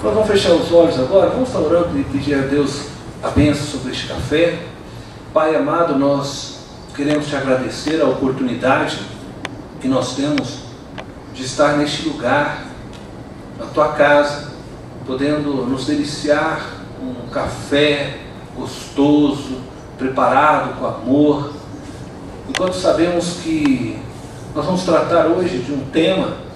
Nós vamos fechar os olhos agora, vamos estar orando e pedir a Deus a bênção sobre este café. Pai amado, nós queremos te agradecer a oportunidade que nós temos de estar neste lugar, na tua casa, podendo nos deliciar com um café gostoso, preparado com amor, enquanto sabemos que nós vamos tratar hoje de um tema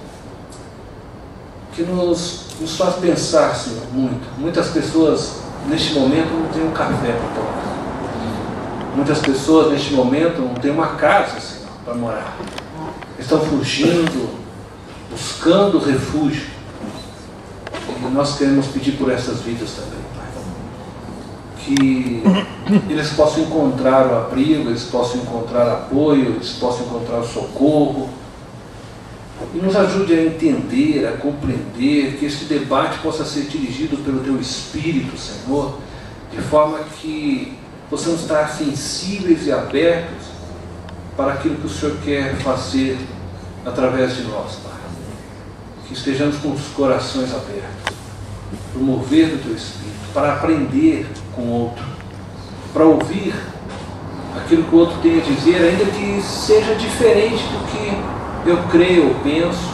que nos faz pensar, Senhor, muito. Muitas pessoas neste momento não têm um café para tomar. Muitas pessoas neste momento não têm uma casa, Senhor, para morar. Estão fugindo, buscando refúgio. E nós queremos pedir por essas vidas também, Pai. Que eles possam encontrar o abrigo, eles possam encontrar apoio, eles possam encontrar o socorro. E nos ajude a entender, a compreender, que este debate possa ser dirigido pelo Teu Espírito, Senhor, de forma que possamos estar sensíveis e abertos para aquilo que o Senhor quer fazer através de nós, Pai. Que estejamos com os corações abertos, para o mover do Teu Espírito, para aprender com o outro, para ouvir aquilo que o outro tem a dizer, ainda que seja diferente do que eu creio, eu penso,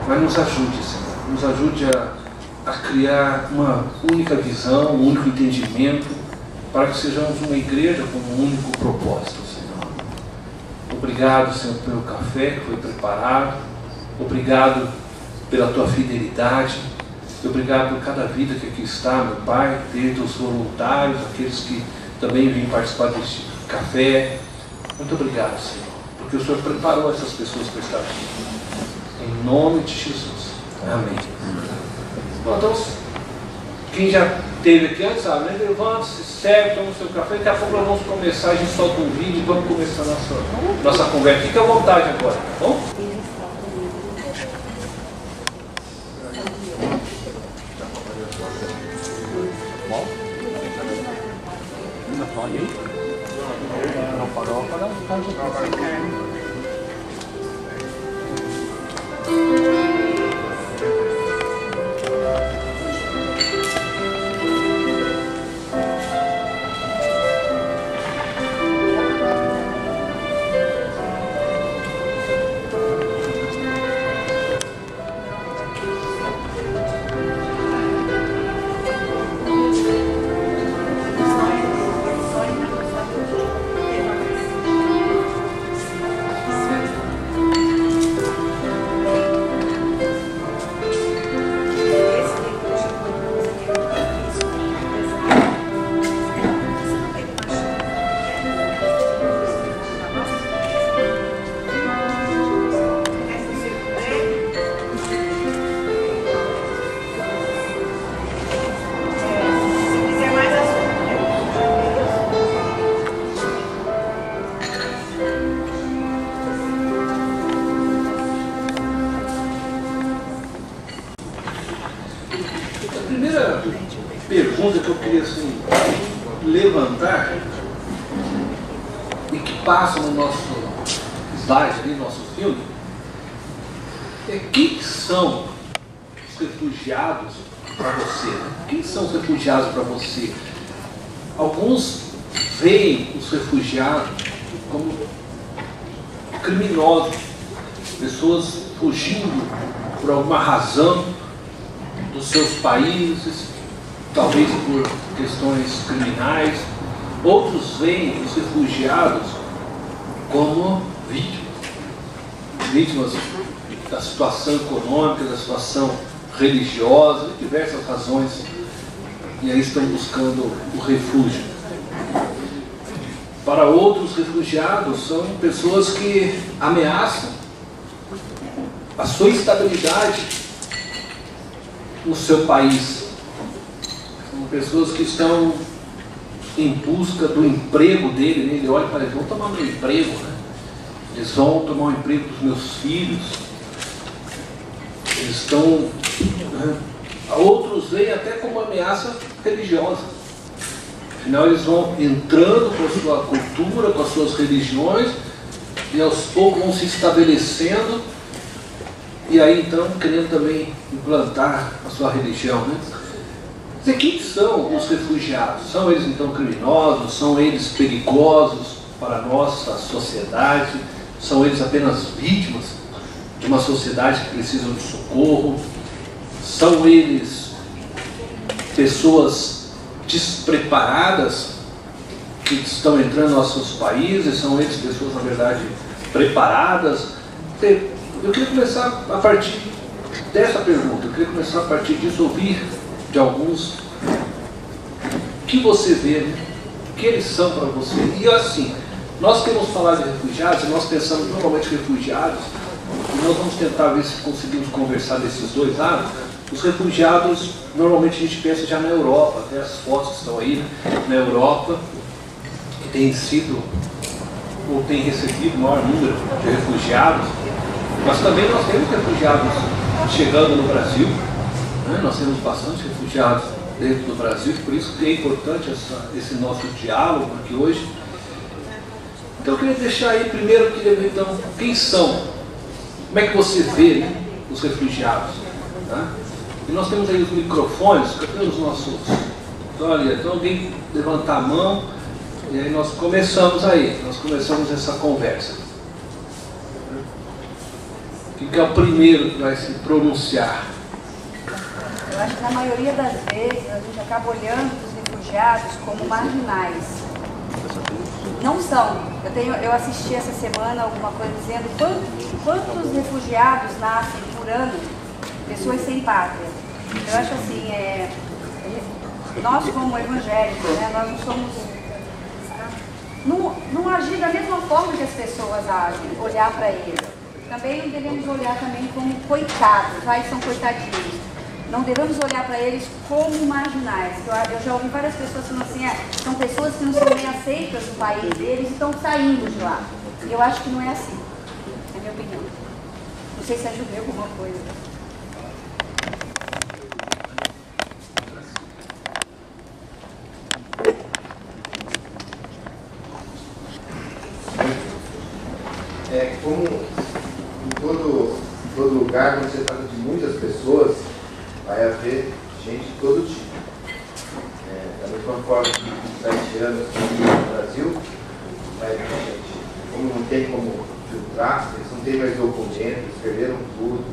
mas nos ajude, Senhor, nos ajude a criar uma única visão, um único entendimento, para que sejamos uma igreja com um único propósito, Senhor. Obrigado, Senhor, pelo café que foi preparado, obrigado pela Tua fidelidade, obrigado por cada vida que aqui está, meu Pai, desde os voluntários, aqueles que também vêm participar deste café. Muito obrigado, Senhor, porque o Senhor preparou essas pessoas para estar aqui. Em nome de Jesus. Amém. Bom, então, quem já esteve aqui antes, sabe, né? Levante-se, serve, toma o seu café. Daqui a pouco nós vamos começar, a gente solta um vídeo e vamos começar a nossa conversa. Fique à vontade agora, tá bom? Pergunta que eu queria assim, levantar e que passa no nosso slide, no nosso filme, é quem são os refugiados para você? Quem são os refugiados para você? Alguns veem os refugiados como criminosos, pessoas fugindo por alguma razão dos seus países, talvez por questões criminais. Outros veem os refugiados como vítimas da situação econômica, da situação religiosa, de diversas razões, e aí estão buscando o refúgio. Para outros, refugiados são pessoas que ameaçam a sua estabilidade no seu país. São pessoas que estão em busca do emprego dele, né? Ele olha para eles, vão tomar meu emprego, né? Eles vão tomar o emprego dos meus filhos. Eles estão... né? Outros veem até como ameaça religiosa. Afinal, eles vão entrando com a sua cultura, com as suas religiões, e aos poucos vão se estabelecendo, e aí então querendo também implantar a sua religião, né? Quer dizer, quem são os refugiados? São eles então criminosos? São eles perigosos para a nossa sociedade? São eles apenas vítimas de uma sociedade que precisa de socorro? São eles pessoas despreparadas que estão entrando nos nossos países? São eles pessoas, na verdade, preparadas? Eu queria começar a partir dessa pergunta, eu queria começar a partir disso, ouvir de alguns o que você vê, né? O que eles são para você. E assim, nós temos falado de refugiados, e nós pensamos normalmente refugiados, e nós vamos tentar ver se conseguimos conversar desses dois lados. Os refugiados, normalmente a gente pensa já na Europa, até as fotos que estão aí, né? Na Europa, que tem sido, ou tem recebido o maior número de refugiados, mas também nós temos refugiados chegando no Brasil, né? Nós temos bastante refugiados dentro do Brasil, por isso que é importante esse nosso diálogo aqui hoje. Então eu queria deixar aí primeiro, eu queria ver então quem são, como é que você vê, né, os refugiados, né? E nós temos aí os microfones, cadê os nossos? Então alguém levantar a mão e aí nós começamos essa conversa. Quem é o primeiro que vai se pronunciar? Eu acho que na maioria das vezes a gente acaba olhando os refugiados como marginais. Não são. Eu assisti essa semana alguma coisa dizendo quantos refugiados nascem por ano, pessoas sem pátria. Eu acho assim, nós como evangélicos, né, nós não somos... Não agir da mesma forma que as pessoas agem, olhar para eles. Também não devemos olhar também como coitados, são coitadinhos. Não devemos olhar para eles como marginais. Eu já ouvi várias pessoas falando assim, são pessoas que não são bem aceitas no país deles e estão saindo de lá. E eu acho que não é assim, é a minha opinião. Não sei se ajudei alguma coisa. Como em todo lugar, quando você trata de muitas pessoas, vai haver gente de todo tipo. Da mesma forma que os haitianos no Brasil, vai haver gente. Como não tem como filtrar, eles não têm mais documentos, eles perderam tudo,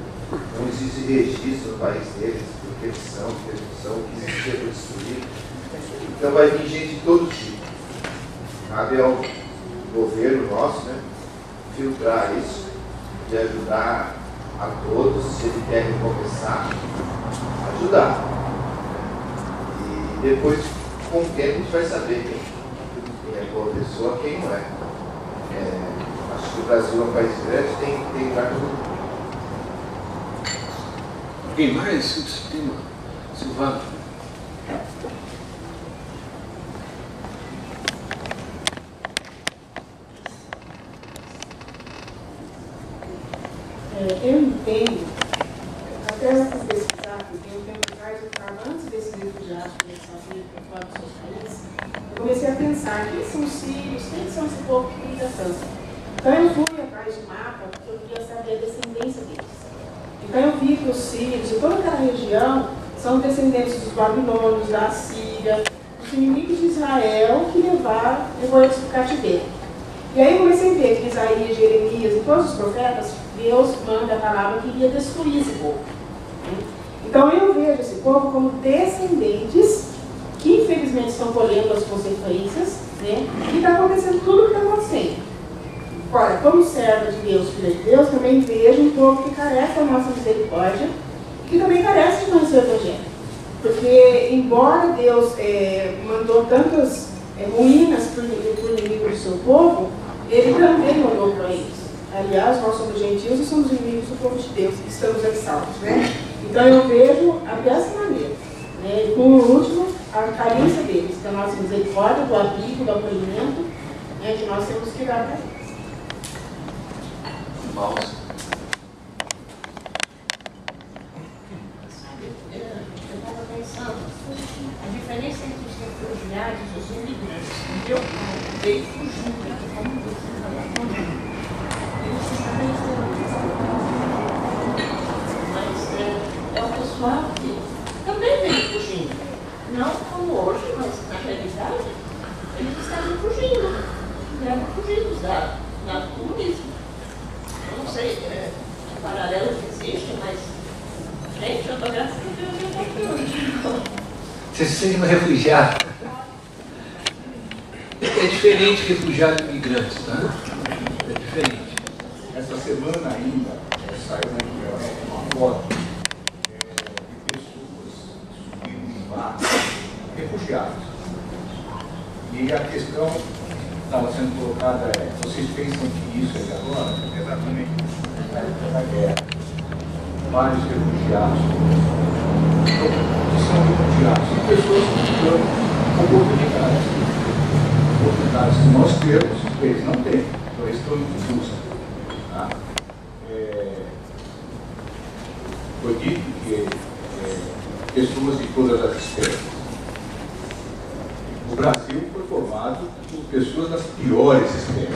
não existe registro no país deles, por perseguição, o que existia foi destruído. Então vai vir gente de todo tipo. Cabe ao governo nosso, né, filtrar isso e ajudar a todos, se ele quer começar, ajudar. E depois, com o tempo, a gente vai saber quem é boa pessoa, quem não é. Acho que o Brasil é um país grande, tem lugar todo mundo. Alguém mais? Silvana? Eu entendo, até eu fui pesquisar, porque um tempo atrás eu estava, antes desses refugiados começarem a vir para fora dos seus países, eu comecei a pensar, quem são os sírios, quem são esse povo que grita tanto? Então eu fui atrás de mapa, porque eu queria saber a descendência deles. Então eu vi que os sírios, de toda aquela região, são descendentes dos babilônios, da Síria, dos inimigos de Israel que levou eles para o cativeiro. E aí eu comecei a ver que Isaías, Jeremias e todos os profetas, Deus manda a palavra que iria destruir esse povo. Então eu vejo esse povo como descendentes que infelizmente estão colhendo as consequências, né? E está acontecendo tudo o que está acontecendo. Ora, como serva de Deus, filha de Deus, também vejo um povo que carece da nossa misericórdia e que também carece de conhecer o Evangelho. Porque embora Deus mandou tantas ruínas por inimigo do seu povo, Ele também mandou para eles. Aliás, nós somos gentios e somos inimigos do povo de Deus, que estamos exaltos, né? Então eu vejo dessa maneira, né? E como último, a carência deles, da nossa misericórdia, do abrigo, do acolhimento, né? Que nós temos que dar para eles. Irmãos. Eu estava pensando, a diferença entre os refugiados e os imigrantes. Meu pai veio fugindo aqui como você mas é uma lá do comunismo. Eu não sei que paralelo que existe, mas, gente, eu tô graças a Deus eu tô aqui hoje. Você se sente um refugiado? É diferente refugiado e imigrante, tá? É diferente. Essa semana ainda saiu na internet uma foto de pessoas subindo em barcos, refugiados. E a questão que estava sendo colocada é: vocês pensam que isso é de agora? Exatamente na época da guerra. Vários refugiados que são refugiados e pessoas que estão oportunidades que nós temos, eles não têm, então eles estão em busca. Tá? Foi dito que pessoas de todas as espécies. O Brasil foi formado por pessoas das piores espécies.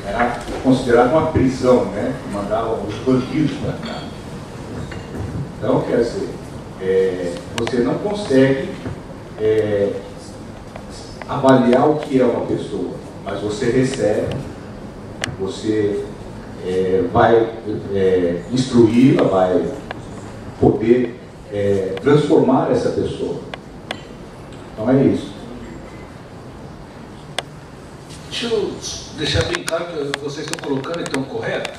Era considerado uma prisão, né? Que mandavam os bandidos para cá. Então, quer dizer, você não consegue avaliar o que é uma pessoa, mas você recebe, você vai instruí-la, vai poder transformar essa pessoa. Então é isso. Deixa eu deixar bem claro que vocês estão colocando e estão correto.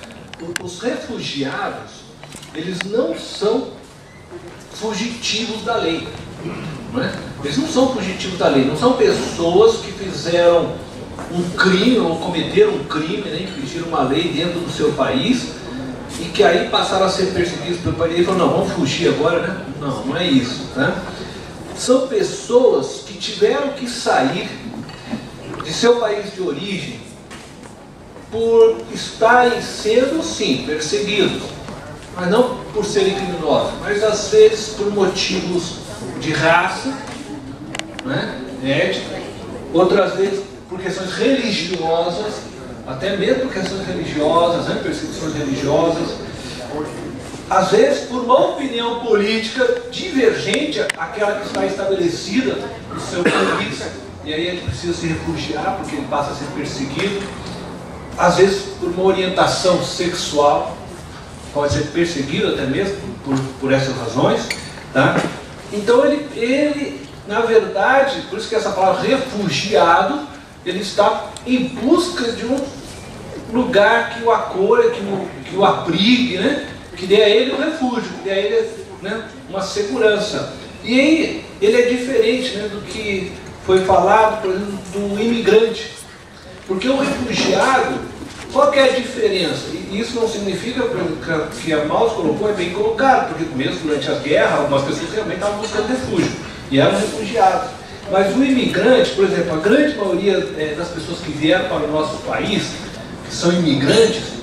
Os refugiados, eles não são fugitivos da lei. Não é? Eles não são fugitivos da lei, não são pessoas que fizeram um crime ou cometeram um crime, né, infringiram uma lei dentro do seu país e que aí passaram a ser perseguidos pelo país e falaram: não, vamos fugir agora, né? Não, não é isso, tá? São pessoas que tiveram que sair de seu país de origem por estarem sendo, sim, perseguidos, mas não por serem criminosos, mas às vezes por motivos de raça, né, étnica, outras vezes por questões religiosas, até mesmo por questões religiosas, né, perseguições religiosas, às vezes por uma opinião política divergente àquela que está estabelecida no seu país, e aí ele precisa se refugiar porque ele passa a ser perseguido, às vezes por uma orientação sexual, pode ser perseguido até mesmo por essas razões, tá? Então ele, na verdade, por isso que essa palavra refugiado, ele está em busca de um lugar que o acolha, que o abrigue, né? Que dê a ele um refúgio, que dê a ele, né, uma segurança. E aí ele é diferente, né, do que foi falado, por exemplo, do imigrante. Porque o refugiado, qual que é a diferença? E isso não significa que a Maus colocou, é bem colocado, porque mesmo durante a guerra, algumas pessoas realmente estavam buscando refúgio, e eram refugiados. Mas o imigrante, por exemplo, a grande maioria das pessoas que vieram para o nosso país, que são imigrantes,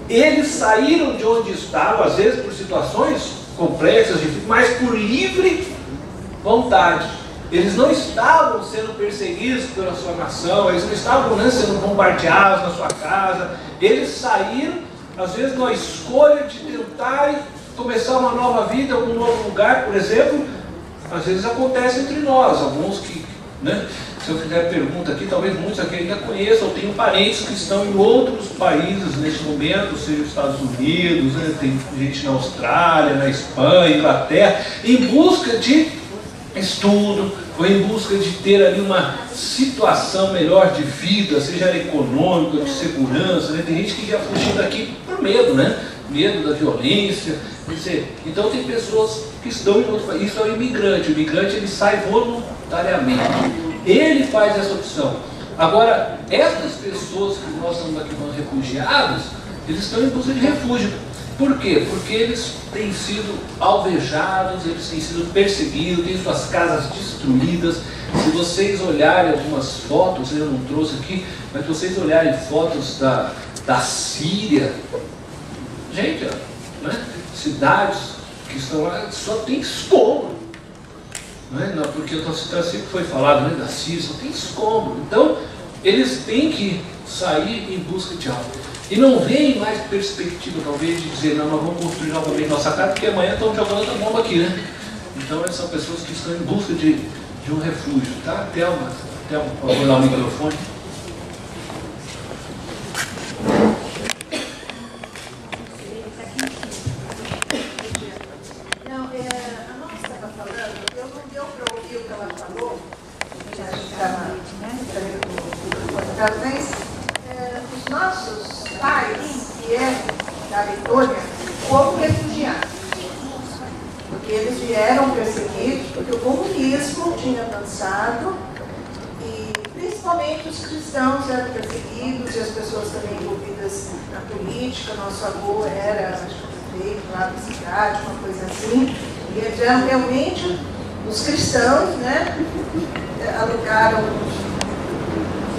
eles saíram de onde estavam, às vezes por situações complexas, difíceis, mas por livre vontade. Eles não estavam sendo perseguidos pela sua nação, eles não estavam, né, sendo bombardeados na sua casa. Eles saíram, às vezes, na escolha de tentarem começar uma nova vida, algum novo lugar, por exemplo. Às vezes acontece entre nós, alguns que, né, se eu fizer pergunta aqui, talvez muitos aqui ainda conheçam, eu tenho parentes que estão em outros países neste momento, seja os Estados Unidos, né, tem gente na Austrália, na Espanha, Inglaterra, em busca de estudo, ou em busca de ter ali uma situação melhor de vida, seja ela econômica, de segurança, né? Tem gente que já fugiu daqui por medo, né? Medo da violência. Quer dizer, então tem pessoas que estão em outro país. Isso é o imigrante. O imigrante, ele sai voluntariamente. Ele faz essa opção. Agora, essas pessoas que nós estamos aqui como refugiados, eles estão em busca de refúgio. Por quê? Porque eles têm sido alvejados, eles têm sido perseguidos, têm suas casas destruídas. Se vocês olharem algumas fotos, eu não trouxe aqui, mas se vocês olharem fotos da Síria, gente, né, cidades que estão lá, só tem escombro. Né? Não, porque o Tacico foi falado, né, da Síria, só tem escombro. Então, eles têm que sair em busca de algo. E não vem mais perspectiva, talvez, de dizer: não, nós vamos construir novamente nossa casa, porque amanhã estão jogando outra bomba aqui, né? Então, essas são pessoas que estão em busca de um refúgio, tá? Thelma? Vou dar o microfone. Não, a moça estava falando, eu não deu para ouvir o que ela falou, mas os nossos pais, que é da Letônia, foram refugiados. Porque eles vieram perseguidos, porque o comunismo tinha avançado e principalmente os cristãos eram perseguidos e as pessoas também envolvidas na política. Nosso avô era, acho que prefeito lá da cidade, uma coisa assim. E eles eram realmente os cristãos, né? Alugaram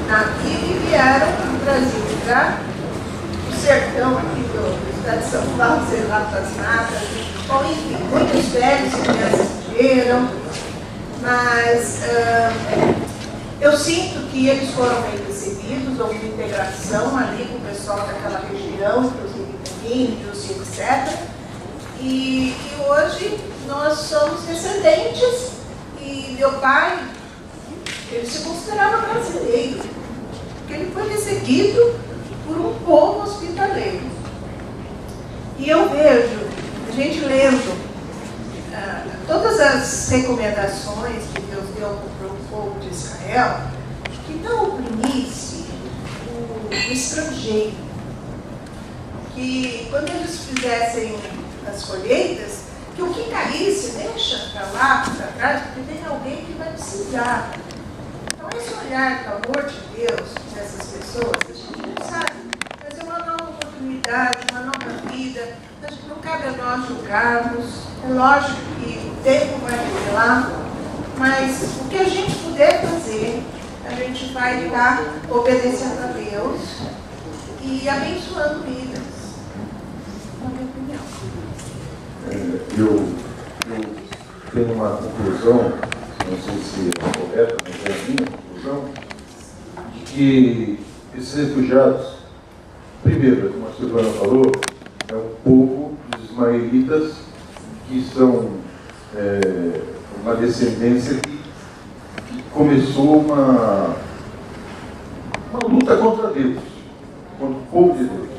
navio e vieram para o Brasil, para o sertão aqui do estado de São Paulo, sei lá, para as matas. Bom, enfim, muitos velhos e crianças fugiram, mas eu sinto que eles foram bem recebidos, houve integração ali com o pessoal daquela região, inclusive índios e etc. E hoje nós somos descendentes e meu pai, ele se considerava brasileiro, porque ele foi recebido por um povo hospitaleiro. E eu vejo a gente lendo todas as recomendações que Deus deu para o povo de Israel, que não oprimisse o estrangeiro, que quando eles fizessem as colheitas, que o que caísse, deixa para lá, para trás, porque tem alguém que vai precisar. Então esse olhar do amor de Deus nessas pessoas, a gente não sabe, mas é uma nova oportunidade, uma nova vida. Não cabe a nós julgarmos, é lógico que o tempo vai revelar, mas o que a gente puder fazer, a gente vai estar obedecendo a Deus e abençoando vidas, na minha opinião. Eu tenho uma conclusão, não sei se é correta, mas é a minha conclusão, de que esses refugiados, primeiro, como a Silvana falou, é um povo dos ismaelitas que são uma descendência que começou uma luta contra Deus, contra o povo de Deus.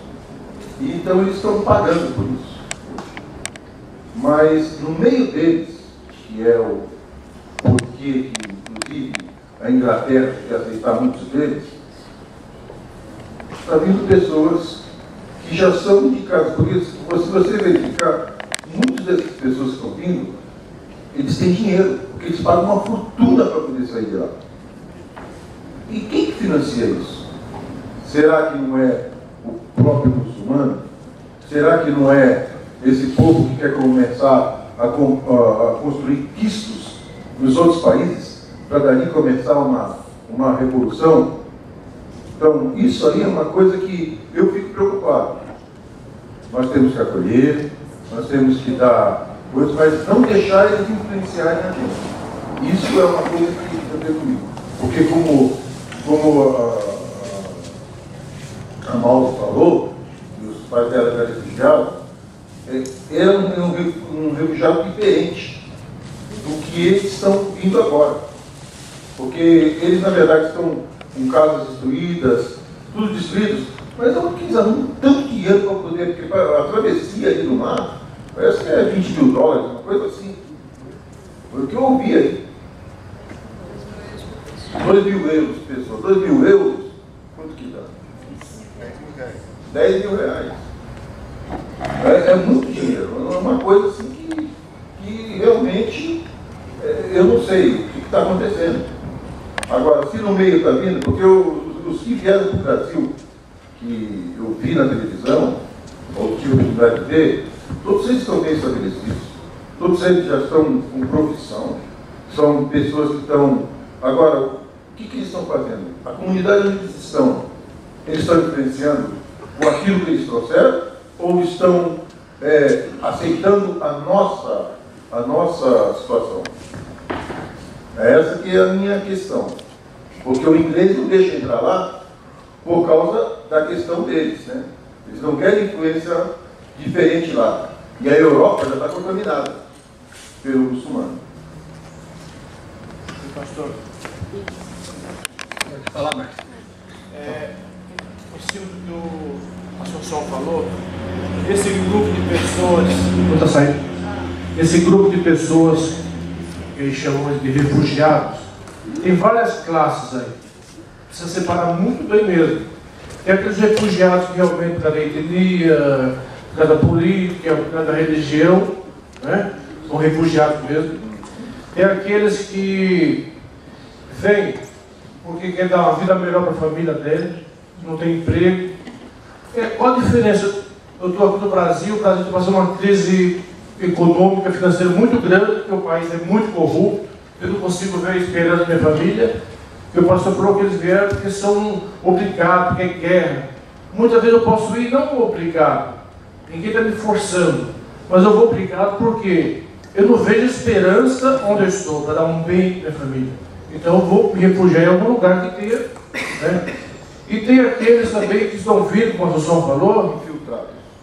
E então eles estão pagando por isso. Mas no meio deles, que é o porquê que, inclusive, a Inglaterra quer aceitar muitos deles, está vindo pessoas que já são indicados, porque se você verificar, muitas dessas pessoas que estão vindo, eles têm dinheiro, porque eles pagam uma fortuna para poder sair de lá. E quem que financia isso? Será que não é o próprio muçulmano? Será que não é esse povo que quer começar a construir quistos nos outros países, para dali começar uma revolução? Então, isso aí é uma coisa que eu fico preocupado. Nós temos que acolher, nós temos que dar coisas, mas não deixar eles influenciarem a gente. Isso é uma coisa que eu tenho comigo. Porque como a Mauro falou, e os pais dela eram refugiados, é um refugiado diferente do que eles estão vindo agora. Porque eles, na verdade, estão com casas destruídas, tudo destruídos, mas não precisam tanto dinheiro para poder, porque a travessia ali no mar, parece que é 20 mil dólares, uma coisa assim. Foi o que eu ouvi aí. 2 mil euros, pessoal. 2 mil euros, quanto que dá? 10 mil reais. É muito dinheiro. É uma coisa assim que realmente eu não sei o que está acontecendo. Agora, se no meio está vindo, porque os que vieram para o Brasil, que eu vi na televisão, ou tive a oportunidade de ver, todos eles estão bem estabelecidos. Todos eles já estão com profissão. São pessoas que estão... Agora, o que eles estão fazendo? A comunidade onde eles estão influenciando com aquilo que eles trouxeram, ou estão aceitando a nossa situação? Essa que é a minha questão. Porque o inglês não deixa entrar lá por causa da questão deles, né? Eles não querem influência diferente lá. E a Europa já está contaminada pelo muçulmano. Pastor. Fala, Marcos. Em cima do que o Assunção falou, esse grupo de pessoas que eles chamam de refugiados, tem várias classes aí. Precisa separar muito bem mesmo. Tem aqueles refugiados que realmente por causa da etnia, por causa da política, por causa da religião, né? São refugiados mesmo. Tem aqueles que vêm porque quer dar uma vida melhor para a família dele, não tem emprego. Qual a diferença? Eu estou aqui no Brasil, o Brasil está passando uma crise econômica, financeira muito grande, porque o país é muito corrupto, eu não consigo ver a esperança da minha família. Eu posso falar que eles vieram porque são obrigados, porque é guerra. Muitas vezes eu posso ir não obrigado, ninguém está me forçando, mas eu vou obrigado porque eu não vejo esperança onde eu estou, para dar um bem para minha família. Então eu vou me refugiar em algum lugar que tenha, né? E tem aqueles também que estão vindo, como a Assunção falou,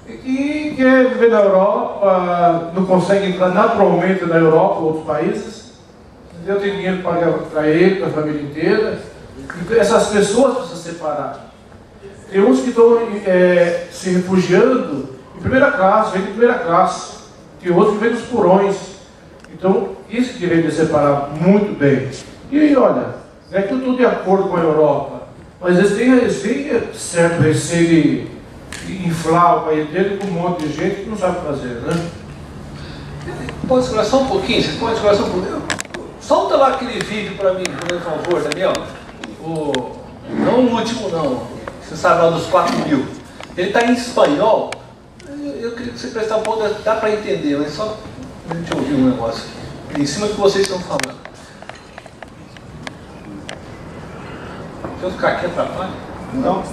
que quer viver na Europa, não consegue entrar naturalmente na Europa ou outros países. Eu tenho dinheiro para pagar para ele, para a família inteira. Então, essas pessoas precisam separar. Tem uns que estão se refugiando em primeira classe, vem de primeira classe. Tem outros que vêm dos porões. Então, isso que deveria separar muito bem. E olha, não é que eu estou de acordo com a Europa, mas eles têm certo receio de inflar o país dele com um monte de gente que não sabe fazer, né? Pode segurar só um pouquinho? Você pode segurar só um pouquinho? Solta lá aquele vídeo para mim, por favor, Daniel. Não o último, não. Você sabe lá dos 4.000. Ele está em espanhol. Eu queria que você prestasse um pouco, dá para entender, mas só a gente ouvir um negócio aqui, em cima do que vocês estão falando. Se eu ficar aqui, atrapalha? Não.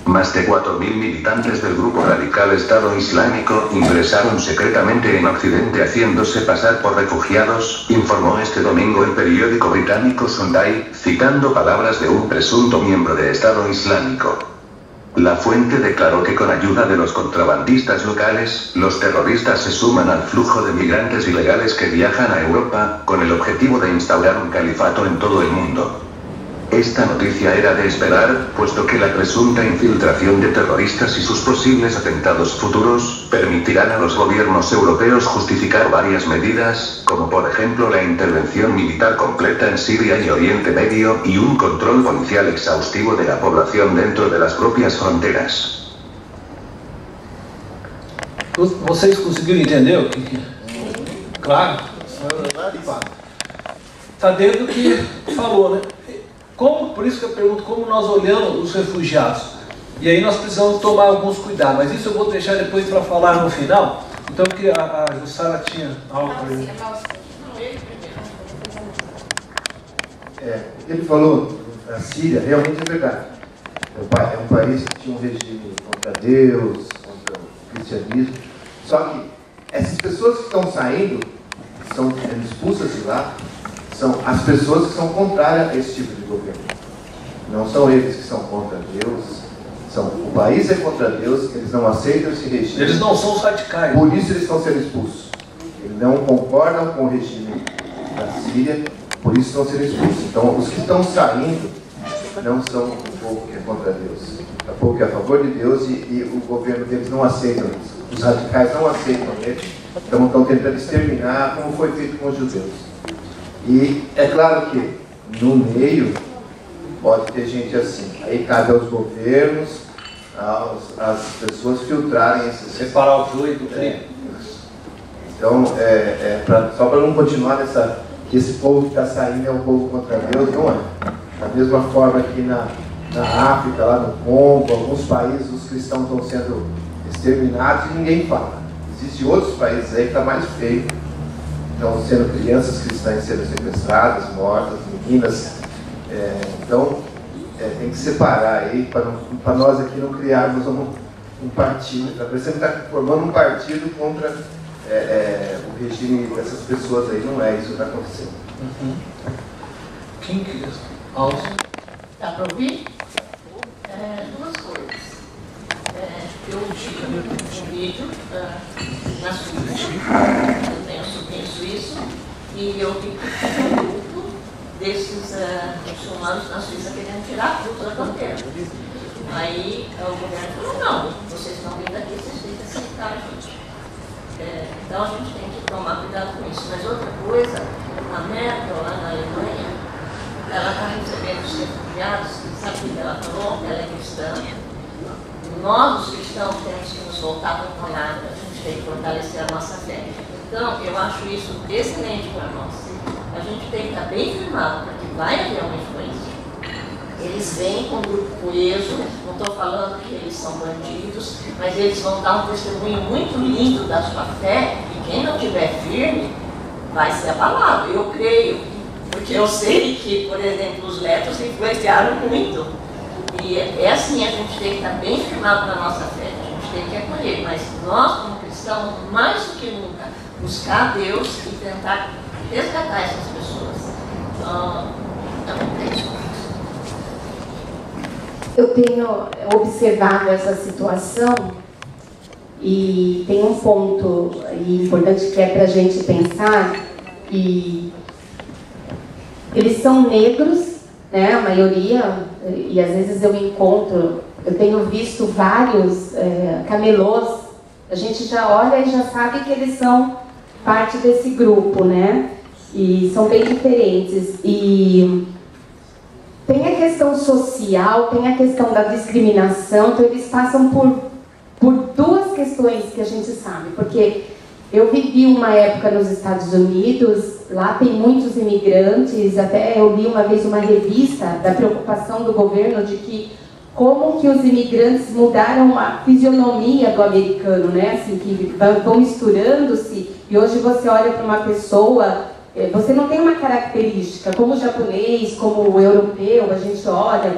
Más de 4.000 militantes del grupo radical Estado Islámico ingresaron secretamente en Occidente haciéndose pasar por refugiados, informó este domingo el periódico británico Sunday, citando palabras de un presunto miembro de Estado Islámico. La fuente declaró que con ayuda de los contrabandistas locales, los terroristas se suman al flujo de migrantes ilegales que viajan a Europa, con el objetivo de instaurar un califato en todo el mundo. Esta noticia era de esperar, puesto que la presunta infiltración de terroristas y sus posibles atentados futuros, permitirán a los gobiernos europeos justificar varias medidas, como por ejemplo la intervención militar completa en Siria y Oriente Medio, y un control policial exhaustivo de la población dentro de las propias fronteras. Vocês conseguiram entender o que? Claro. Está dentro do que falou, né? Por isso que eu pergunto como nós olhamos os refugiados. E aí nós precisamos tomar alguns cuidados. Mas isso eu vou deixar depois para falar no final. Então, porque a Jussara tinha algo para ele. O que ele falou na Síria realmente é verdade. É um país que tinha um regime contra Deus, contra o cristianismo. Só que essas pessoas que estão saindo, que são expulsas de lá, são as pessoas que são contrárias a esse tipo de governo. Não são eles que são contra Deus. O país é contra Deus, eles não aceitam esse regime. Eles não são os radicais. Por isso eles estão sendo expulsos. Eles não concordam com o regime da Síria, por isso estão sendo expulsos. Então, os que estão saindo não são o povo que é contra Deus. É o povo que é a favor de Deus e o governo deles não aceita isso. Os radicais não aceitam eles, então estão tentando exterminar, como foi feito com os judeus. E é claro que no meio pode ter gente assim. Aí cabe aos governos, às pessoas filtrarem esses... Separar o joio do trigo. Então, só para não continuar que esse povo que está saindo é um povo contra Deus, não é. Da mesma forma que na África, lá no Congo, alguns países os cristãos estão sendo exterminados e ninguém fala. Existem outros países aí que está mais feio. Estão sendo crianças cristãs sendo sequestradas, mortas, meninas. Então, tem que separar aí, para nós aqui não criarmos um partido. Está parecendo que está formando um partido contra o regime dessas pessoas aí. Não é isso que está acontecendo. Quem que é? Dá para ouvir? Duas coisas. Eu tive um vídeo na Suíça, eu tenho um sobrinho suíço, e eu vi um grupo desses muçulmanos na Suíça querendo tirar tudo da fronteira. Aí o governo falou, não, vocês estão vindo aqui, vocês têm que aceitar a gente. Então a gente tem que tomar cuidado com isso. Mas outra coisa, a Merkel lá na Alemanha, ela está recebendo os refugiados, sabe o que ela falou? Ela é cristã. Nós, os cristãos, temos que nos voltar para a palavra, a gente tem que fortalecer a nossa fé. Então, eu acho isso excelente para nós. A gente tem que estar bem firmado, porque vai haver uma influência. Eles vêm com um grupo coeso, não estou falando que eles são bandidos, mas eles vão dar um testemunho muito lindo da sua fé, e quem não estiver firme vai ser abalado. Eu creio, porque eu sei que, por exemplo, os netos influenciaram muito. E é assim, a gente tem que estar bem firmado na nossa fé, a gente tem que acolher, mas nós, como cristãos, mais do que nunca, buscar a Deus e tentar resgatar essas pessoas. É isso. Eu tenho observado essa situação e tem um ponto importante que é para a gente pensar, que eles são negros, né, a maioria, e às vezes eu tenho visto vários camelôs, a gente já olha e já sabe que eles são parte desse grupo, né, e são bem diferentes. E tem a questão social, tem a questão da discriminação, então eles passam por duas questões que a gente sabe, porque eu vivi uma época nos Estados Unidos, lá tem muitos imigrantes, até eu li uma vez uma revista da preocupação do governo de que como que os imigrantes mudaram a fisionomia do americano, né? Assim, que vão misturando-se, e hoje você olha para uma pessoa, você não tem uma característica, como o japonês, como o europeu, a gente olha,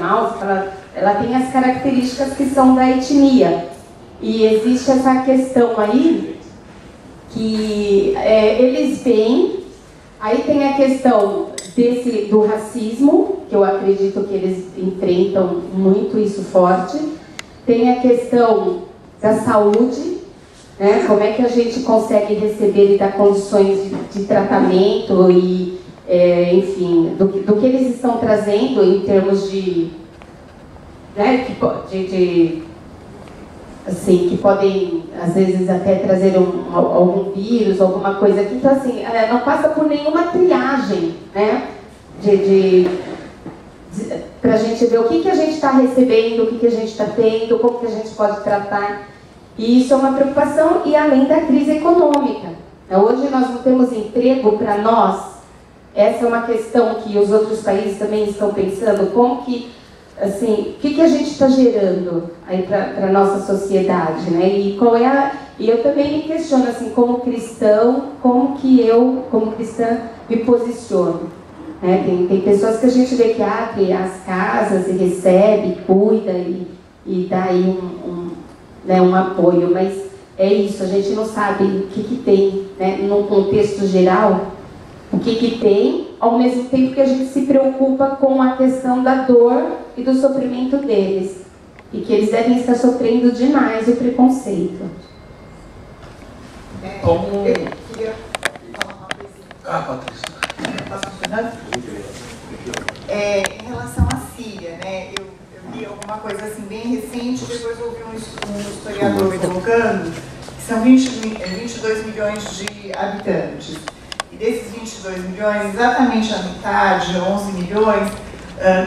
ela tem as características que são da etnia. E existe essa questão aí, que eles vêm, aí tem a questão do racismo, que eu acredito que eles enfrentam muito isso forte, tem a questão da saúde, né? Como é que a gente consegue receber e dar condições de tratamento e, enfim, do que eles estão trazendo em termos de, né, assim, que podem, às vezes, até trazer algum vírus, alguma coisa aqui. Então, assim, não passa por nenhuma triagem, né, para a gente ver o que a gente está recebendo, o que a gente está tendo, como que a gente pode tratar. E isso é uma preocupação, e além da crise econômica. Hoje nós não temos emprego para nós. Essa é uma questão que os outros países também estão pensando, como que, assim, o que a gente está gerando aí para a nossa sociedade, né? E eu também me questiono, assim, como cristão, como que eu, como cristã, me posiciono. Né? Tem pessoas que a gente vê que abre as casas e recebe, cuida e dá aí um apoio, mas é isso, a gente não sabe o que tem, né, num contexto geral, o que tem, ao mesmo tempo que a gente se preocupa com a questão da dor e do sofrimento deles, e que eles devem estar sofrendo demais o preconceito. Patrícia. Em relação à Síria, né, eu li alguma coisa assim bem recente, depois ouvi um historiador colocando que são 22 milhões de habitantes. E desses 22 milhões, exatamente a metade, 11 milhões,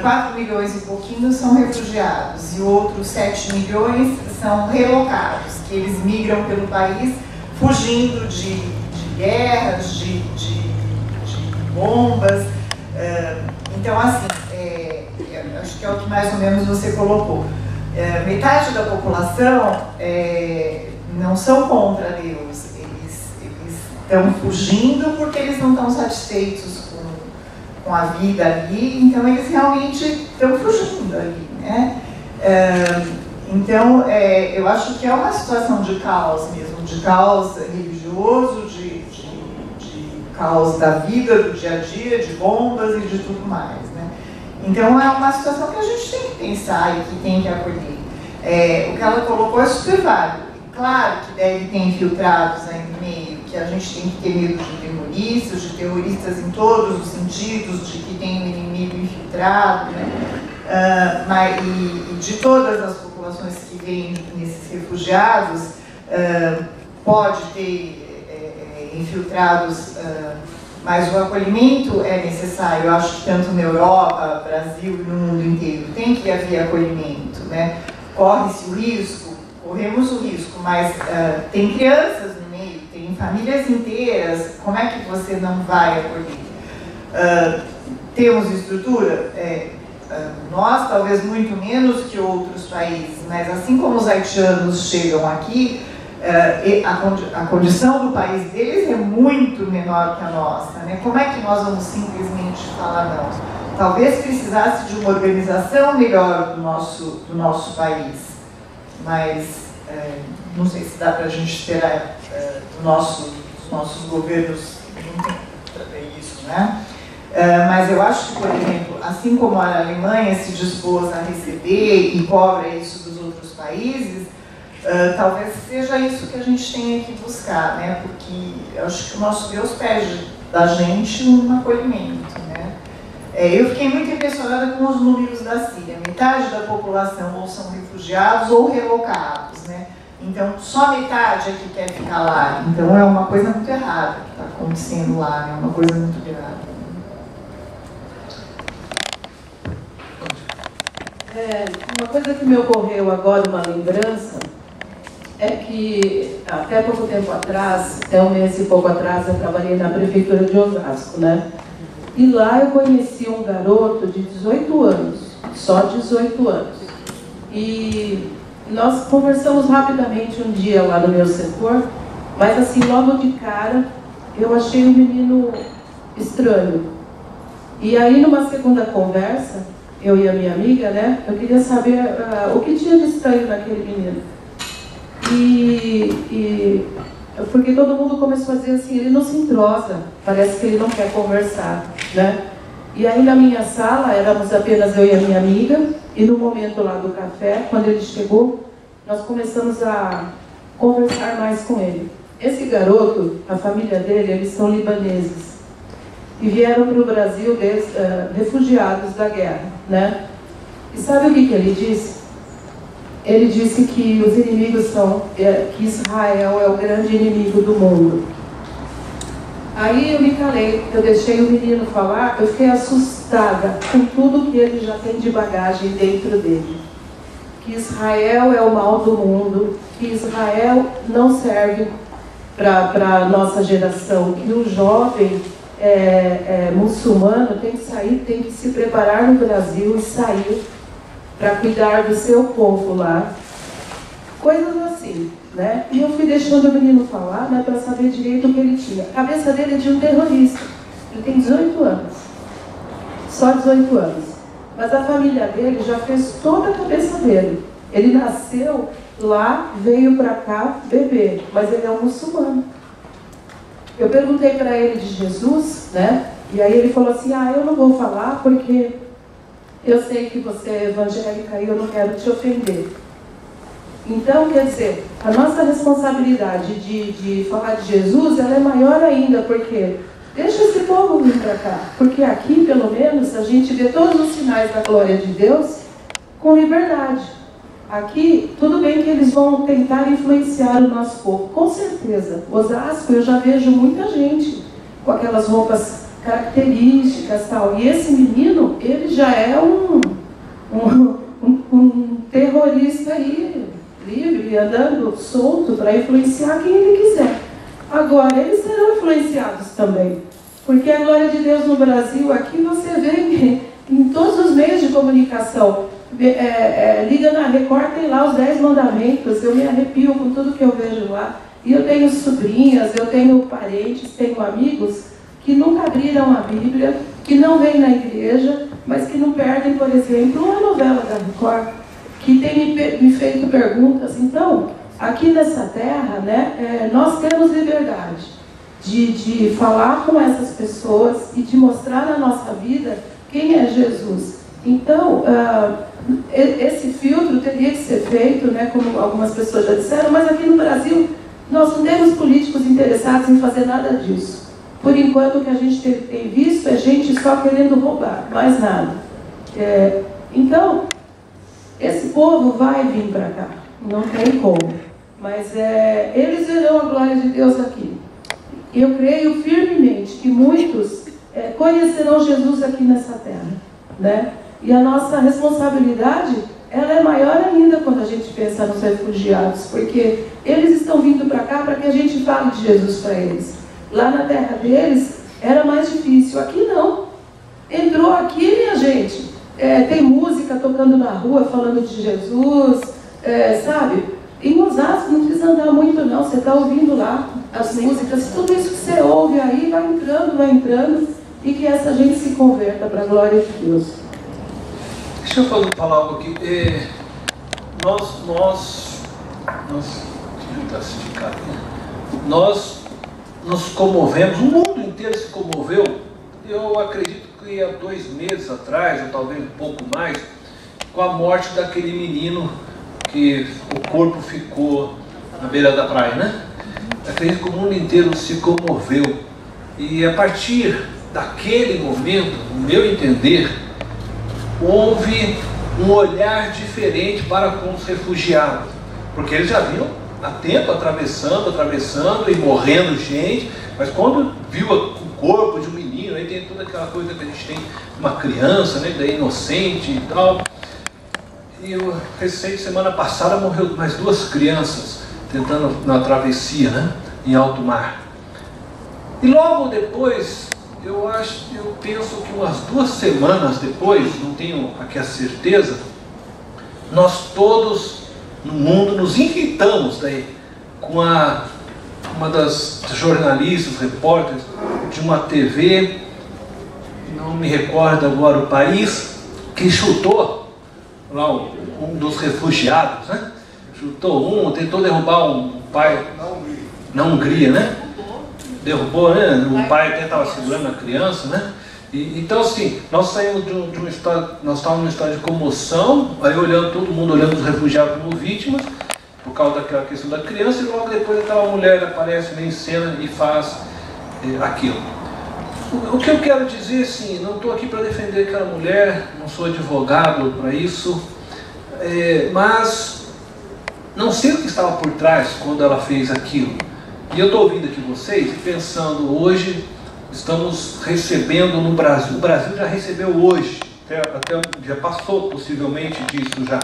4 milhões e pouquinho são refugiados e outros 7 milhões são relocados, que eles migram pelo país fugindo de guerras, de bombas. Então, assim, acho que é o que mais ou menos você colocou. Metade da população não são contra Deus, eles estão fugindo porque eles não estão satisfeitos com com a vida ali, então eles realmente estão fugindo ali, né? Então, eu acho que é uma situação de caos mesmo, de caos religioso, de caos da vida, do dia a dia, de bombas e de tudo mais, né? Então, é uma situação que a gente tem que pensar e que tem que acolher. O que ela colocou é super válido. Claro que deve ter infiltrados aí no meio, que a gente tem que ter medo de terroristas em todos os sentidos, de que tem um inimigo infiltrado, né? E de todas as populações que vêm nesses refugiados, pode ter infiltrados, mas o acolhimento é necessário. Eu acho que tanto na Europa, Brasil e no mundo inteiro tem que haver acolhimento, né? Corre-se o risco, corremos o risco, mas tem crianças no meio, tem famílias inteiras, como é que você não vai acolher? Temos estrutura? Nós, talvez muito menos que outros países, mas assim como os haitianos chegam aqui, a condição do país deles é muito menor que a nossa, né? Como é que nós vamos simplesmente falar não? Talvez precisasse de uma organização melhor do nosso país, mas não sei se dá para a gente esperar dos nossos governos isso, né? Mas eu acho que, por exemplo, assim como a Alemanha se dispôs a receber e cobra isso dos outros países, talvez seja isso que a gente tenha que buscar, né? Porque eu acho que o nosso Deus pede da gente um acolhimento, né? Eu fiquei muito impressionada com os números da Síria. Metade da população ou são refugiados ou relocados, né? Então, só metade é que quer ficar lá. Então, é uma coisa muito errada que está acontecendo lá, né? Uma coisa muito grave. Uma coisa que me ocorreu agora, uma lembrança, é que até pouco tempo atrás, até um mês e pouco atrás, eu trabalhei na prefeitura de Osasco, né? E lá eu conheci um garoto de 18 anos, só 18 anos. E nós conversamos rapidamente um dia lá no meu setor, mas assim, logo de cara, eu achei o menino estranho. E aí, numa segunda conversa, eu e a minha amiga, né, eu queria saber o que tinha de estranho naquele menino. Porque todo mundo começou a dizer assim, ele não se entrosa, parece que ele não quer conversar, né? E aí na minha sala, éramos apenas eu e a minha amiga, e no momento lá do café, quando ele chegou, nós começamos a conversar mais com ele. Esse garoto, a família dele, eles são libaneses, e vieram para o Brasil refugiados da guerra, né? E sabe o que ele disse? Ele disse que os inimigos são, que Israel é o grande inimigo do mundo. Aí eu me calei, eu deixei o menino falar, eu fiquei assustada com tudo que ele já tem de bagagem dentro dele. Que Israel é o mal do mundo, que Israel não serve para a nossa geração, que o jovem muçulmano tem que sair, tem que se preparar no Brasil e sair para cuidar do seu povo lá. Coisas assim, né? E eu fui deixando o menino falar, né, para saber direito o que ele tinha. A cabeça dele é de um terrorista. Ele tem 18 anos. Só 18 anos. Mas a família dele já fez toda a cabeça dele. Ele nasceu lá, veio para cá beber, mas ele é um muçulmano. Eu perguntei para ele de Jesus, né? E aí ele falou assim, eu não vou falar porque eu sei que você é evangélica e eu não quero te ofender. Então, quer dizer, a nossa responsabilidade de falar de Jesus, ela é maior ainda, porque deixa esse povo vir para cá. Porque aqui, pelo menos, a gente vê todos os sinais da glória de Deus com liberdade. Aqui, tudo bem que eles vão tentar influenciar o nosso povo, com certeza. Osasco, eu já vejo muita gente com aquelas roupas características e tal. E esse menino, ele já é um terrorista aí, livre, andando solto para influenciar quem ele quiser. Agora, eles serão influenciados também. Porque a glória de Deus no Brasil, aqui você vê em todos os meios de comunicação. Liga na Record, tem lá os 10 mandamentos, eu me arrepio com tudo que eu vejo lá. E eu tenho sobrinhas, eu tenho parentes, tenho amigos que nunca abriram a Bíblia, que não vêm na igreja, mas que não perdem, por exemplo, uma novela da Record, que tem me feito perguntas. Então, aqui nessa terra, né, nós temos liberdade de falar com essas pessoas e de mostrar na nossa vida quem é Jesus. Então, esse filtro teria que ser feito, né, como algumas pessoas já disseram, mas aqui no Brasil nós não temos políticos interessados em fazer nada disso. Por enquanto, o que a gente tem visto é gente só querendo roubar, mais nada. Então, esse povo vai vir para cá, não tem como. Mas eles verão a glória de Deus aqui. Eu creio firmemente que muitos conhecerão Jesus aqui nessa terra, né? E a nossa responsabilidade, ela é maior ainda quando a gente pensa nos refugiados, porque eles estão vindo para cá para que a gente fale de Jesus para eles. Lá na terra deles era mais difícil, aqui não. Entrou aqui, minha gente, tem música tocando na rua falando de Jesus, sabe? Em Osasco não precisa andar muito não, você está ouvindo lá as músicas, tudo isso que você ouve aí vai entrando, e que essa gente se converta para a glória de Deus. Deixa eu falar algo aqui. Nós nos comovemos, o mundo inteiro se comoveu. Eu acredito que há 2 meses atrás, ou talvez um pouco mais, com a morte daquele menino que o corpo ficou na beira da praia, né? Acredito que o mundo inteiro se comoveu. E a partir daquele momento, no meu entender, houve um olhar diferente para com os refugiados, porque eles já vinham há tempo atravessando e morrendo gente, mas quando viu o corpo de um menino, aí tem toda aquela coisa que a gente tem, uma criança, né, daí inocente e tal. E recente, semana passada, morreu mais 2 crianças tentando na travessia, né, em alto mar. E logo depois, eu penso que umas 2 semanas depois, não tenho aqui a certeza, nós todos no mundo nos irritamos daí com uma das jornalistas, repórteres de uma TV, não me recordo agora o país, que chutou lá um dos refugiados, né? Chutou tentou derrubar um pai na Hungria, né? Derrubou, né? O pai até estava segurando a criança, né? Então, assim, nós saímos de um estado, nós estávamos num estado de comoção, aí todo mundo olhando os refugiados como vítimas, por causa daquela questão da criança, e logo depois aquela mulher aparece em cena e faz aquilo. O que eu quero dizer, assim, não estou aqui para defender aquela mulher, não sou advogado para isso, mas não sei o que estava por trás quando ela fez aquilo. E eu estou ouvindo aqui vocês e pensando, hoje estamos recebendo no Brasil, o Brasil já recebeu hoje, até já passou possivelmente disso já,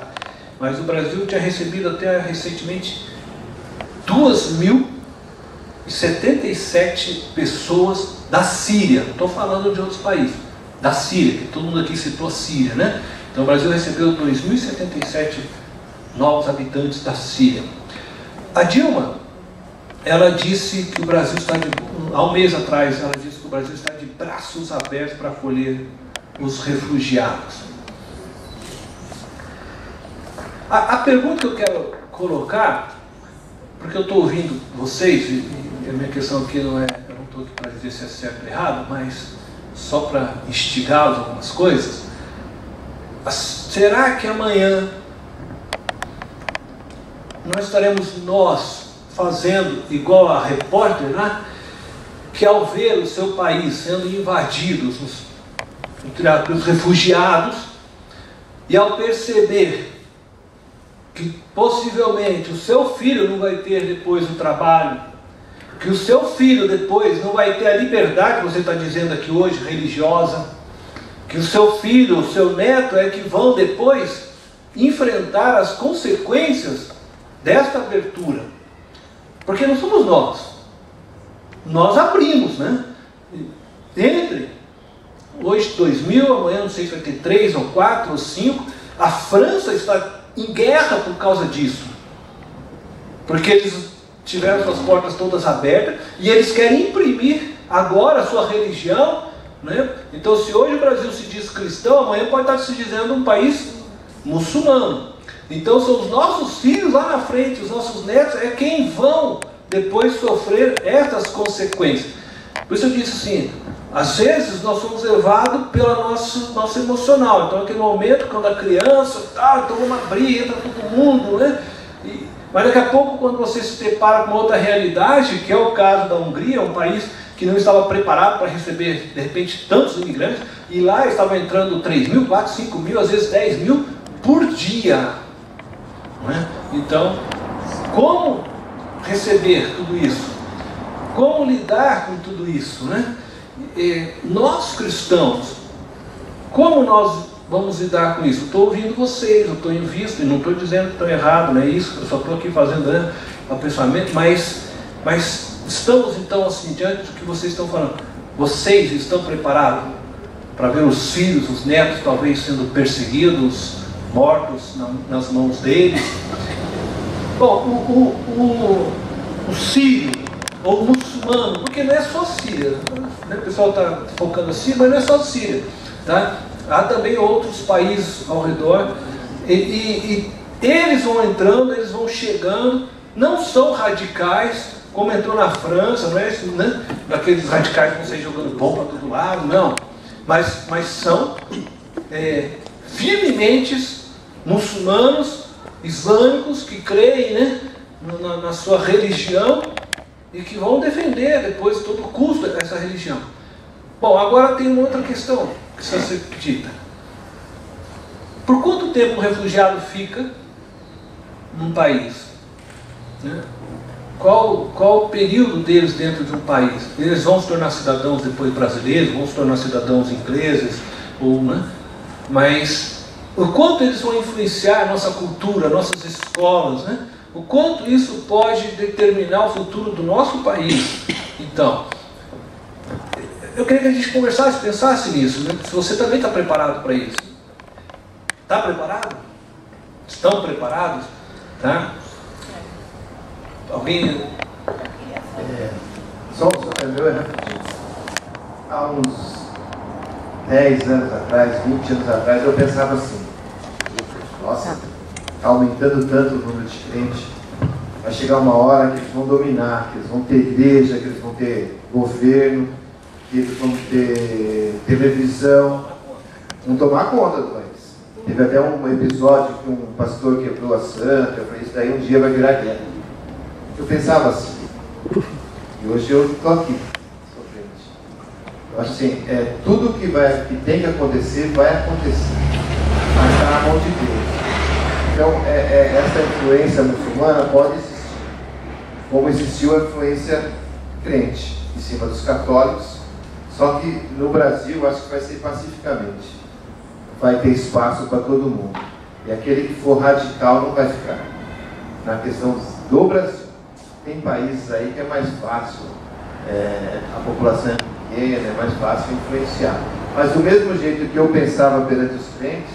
mas o Brasil tinha recebido até recentemente 2.077 pessoas da Síria, não estou falando de outros países, da Síria, que todo mundo aqui citou a Síria, né? Então o Brasil recebeu 2.077 novos habitantes da Síria. A Dilma, ela disse que o Brasil está há um mês atrás, ela disse que o Brasil está de braços abertos para acolher os refugiados. A pergunta que eu quero colocar, porque eu estou ouvindo vocês, e a minha questão aqui não é, eu não estou aqui para dizer se é certo ou errado, mas só para instigá-los algumas coisas. Será que amanhã nós estaremos fazendo igual a repórter, né? Que ao ver o seu país sendo invadido, os refugiados, e ao perceber que possivelmente o seu filho não vai ter depois o trabalho, que o seu filho depois não vai ter a liberdade que você está dizendo aqui hoje, religiosa, que o seu filho, o seu neto é que vão depois enfrentar as consequências desta abertura. Porque não somos nós abrimos, né? Entre hoje 2.000, amanhã não sei se vai ter 3 ou 4 ou 5, a França está em guerra por causa disso, porque eles tiveram suas portas todas abertas e eles querem imprimir agora a sua religião né? Então, se hoje o Brasil se diz cristão, amanhã pode estar se dizendo um país muçulmano. Então, são os nossos filhos lá na frente, os nossos netos, é quem vão depois sofrer essas consequências. Por isso eu disse assim, às vezes nós somos levados pelo nosso emocional. Então, naquele momento, quando a criança, então vamos abrir, entra todo mundo, né? Mas daqui a pouco, quando você se depara com outra realidade, que é o caso da Hungria, um país que não estava preparado para receber, de repente, tantos imigrantes, e lá estavam entrando 3 mil, 4, 5 mil, às vezes 10 mil por dia. Não é? Então, como receber tudo isso? Como lidar com tudo isso? Né? Nós cristãos, como nós vamos lidar com isso? Eu estou ouvindo vocês, eu estou em vista, e não estou dizendo que estão errado, não é isso, eu só estou aqui fazendo o pensamento, mas estamos então assim, diante do que vocês estão falando, vocês estão preparados para ver os filhos, os netos talvez sendo perseguidos, mortos nas mãos deles? Bom, o sírio, ou o muçulmano, porque não é só Síria, né? O pessoal está focando assim, mas não é só Síria, tá? Há também outros países ao redor, e eles vão entrando, eles vão chegando, não são radicais, como entrou na França, não é isso, né? Daqueles radicais que vão sair jogando bomba para todo lado, não, mas são firmemente muçulmanos, islâmicos, que creem, né, na sua religião e que vão defender depois, a todo custo, essa religião. Bom, agora tem uma outra questão que precisa ser dita. Por quanto tempo um refugiado fica num país? Né? Qual o período deles dentro de um país? Eles vão se tornar cidadãos depois brasileiros, vão se tornar cidadãos ingleses, né? Mas o quanto eles vão influenciar a nossa cultura, nossas escolas, né? O quanto isso pode determinar o futuro do nosso país. Então, eu queria que a gente conversasse, pensasse nisso, né? Se você também está preparado para isso. Está preparado? Estão preparados? Tá? Alguém? Só meu rapidinho. Há uns 10 anos atrás, 20 anos atrás, eu pensava assim, nossa, está aumentando tanto o número de crentes, vai chegar uma hora que eles vão dominar, que eles vão ter igreja, que eles vão ter governo, que eles vão ter televisão, vão tomar conta do país. Teve até um episódio que um pastor quebrou a santa, eu falei, isso daí um dia vai virar guerra. Eu pensava assim, e hoje eu estou aqui, sou crente. Eu acho assim, tudo que tem que acontecer, vai acontecer, mas está na mão de Deus. Então, essa influência muçulmana pode existir, como existiu a influência crente em cima dos católicos, só que no Brasil, acho que vai ser pacificamente. Vai ter espaço para todo mundo. E aquele que for radical não vai ficar. Na questão do Brasil, tem países aí que é mais fácil, a população é pequena, é mais fácil influenciar. Mas do mesmo jeito que eu pensava perante os crentes,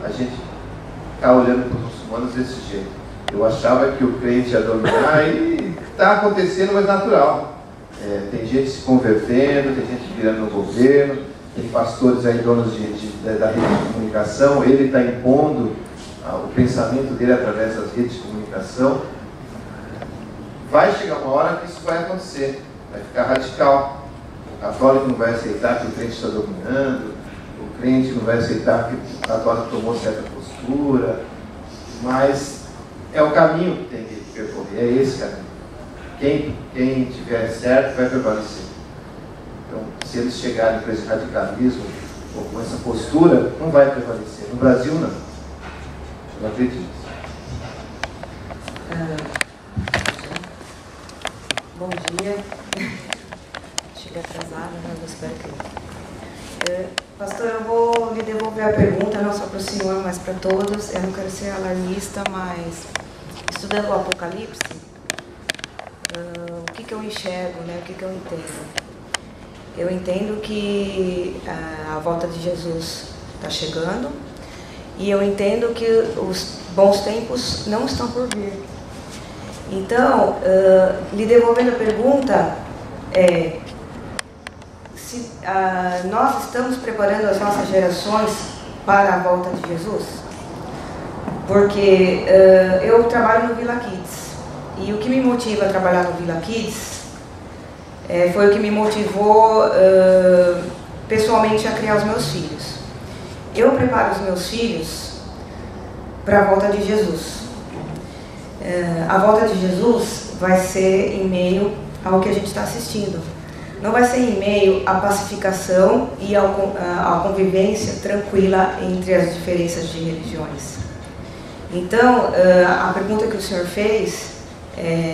a gente está olhando para os muçulmanos desse jeito. Eu achava que o crente ia dominar e está acontecendo, mas natural. Tem gente se convertendo, tem gente virando no governo, tem pastores aí, donos da rede de comunicação, ele está impondo o pensamento dele através das redes de comunicação. Vai chegar uma hora que isso vai acontecer, vai ficar radical. O católico não vai aceitar que o crente está dominando, o crente não vai aceitar que o católico tomou certa postura, mas é o caminho que tem que percorrer, é esse caminho. Quem tiver certo vai prevalecer. Então, se eles chegarem com esse radicalismo ou com essa postura, não vai prevalecer. No Brasil, não. Eu não acredito. Bom dia. Cheguei atrasada, né? Eu espero que... Pastor, eu vou lhe devolver a pergunta, não só para o senhor, mas para todos. Eu não quero ser alarmista, mas estudando o Apocalipse, o que eu enxergo, né? O que eu entendo? Eu entendo que a volta de Jesus está chegando e eu entendo que os bons tempos não estão por vir. Então, lhe devolvendo a pergunta, se nós estamos preparando as nossas gerações para a volta de Jesus. Porque eu trabalho no Vila Kids, e o que me motiva a trabalhar no Vila Kids foi o que me motivou pessoalmente a criar os meus filhos. Eu preparo os meus filhos para a volta de Jesus. A volta de Jesus vai ser em meio ao que a gente está assistindo. Não vai ser em meio à pacificação e à convivência tranquila entre as diferenças de religiões. Então, a pergunta que o senhor fez,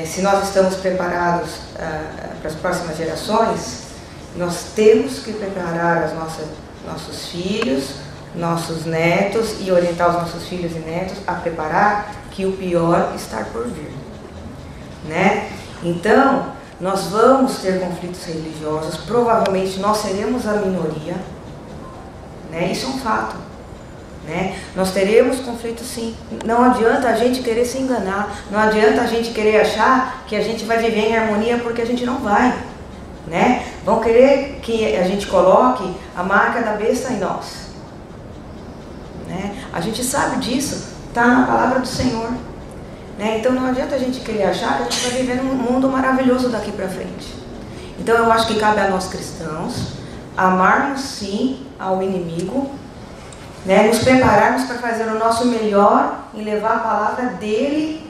se nós estamos preparados para as próximas gerações, nós temos que preparar nossos filhos, nossos netos e orientar os nossos filhos e netos a preparar que o pior está por vir, né? Então, nós vamos ter conflitos religiosos, provavelmente nós seremos a minoria, né? Isso é um fato, né? Nós teremos conflitos sim. Não adianta a gente querer se enganar, não adianta a gente querer achar que a gente vai viver em harmonia, porque a gente não vai, né? Vão querer que a gente coloque a marca da besta em nós, né? A gente sabe disso, está na palavra do Senhor, né? Então não adianta a gente querer achar que a gente vai viver num mundo maravilhoso daqui para frente. Então eu acho que cabe a nós cristãos amarmos sim ao inimigo, né? Nos prepararmos para fazer o nosso melhor em levar a palavra dele,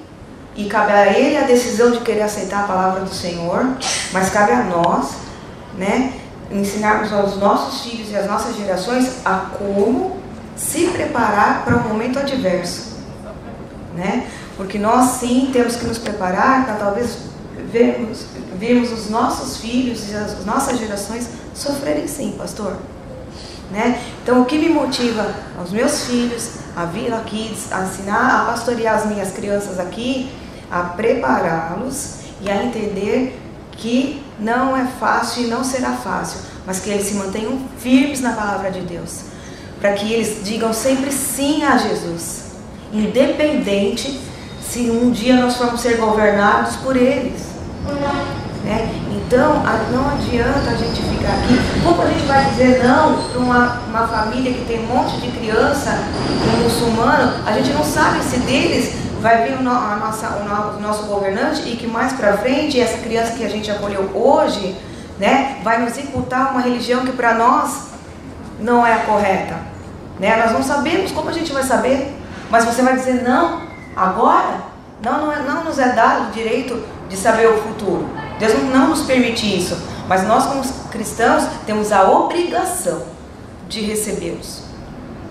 e cabe a ele a decisão de querer aceitar a palavra do Senhor, mas cabe a nós, né, ensinarmos aos nossos filhos e às nossas gerações a como se preparar para um momento adverso, né? Porque nós sim temos que nos preparar para talvez vermos os nossos filhos e as nossas gerações sofrerem sim, pastor, né? Então o que me motiva aos meus filhos, a Vila Kids, a ensinar a pastorear as minhas crianças aqui, a prepará-los e a entender que não é fácil e não será fácil, mas que eles se mantenham firmes na palavra de Deus, para que eles digam sempre sim a Jesus, independente se um dia nós formos ser governados por eles, né? Então não adianta a gente ficar aqui. Como a gente vai dizer não para uma família que tem um monte de criança, um muçulmano? A gente não sabe se deles vai vir o nosso governante, e que mais para frente essa criança que a gente acolheu hoje, né, vai nos imputar uma religião que para nós não é a correta, né? Nós não sabemos. Como a gente vai saber? Mas você vai dizer não agora? Não nos é dado o direito de saber o futuro. Deus não nos permite isso, mas nós como cristãos temos a obrigação de recebê-los.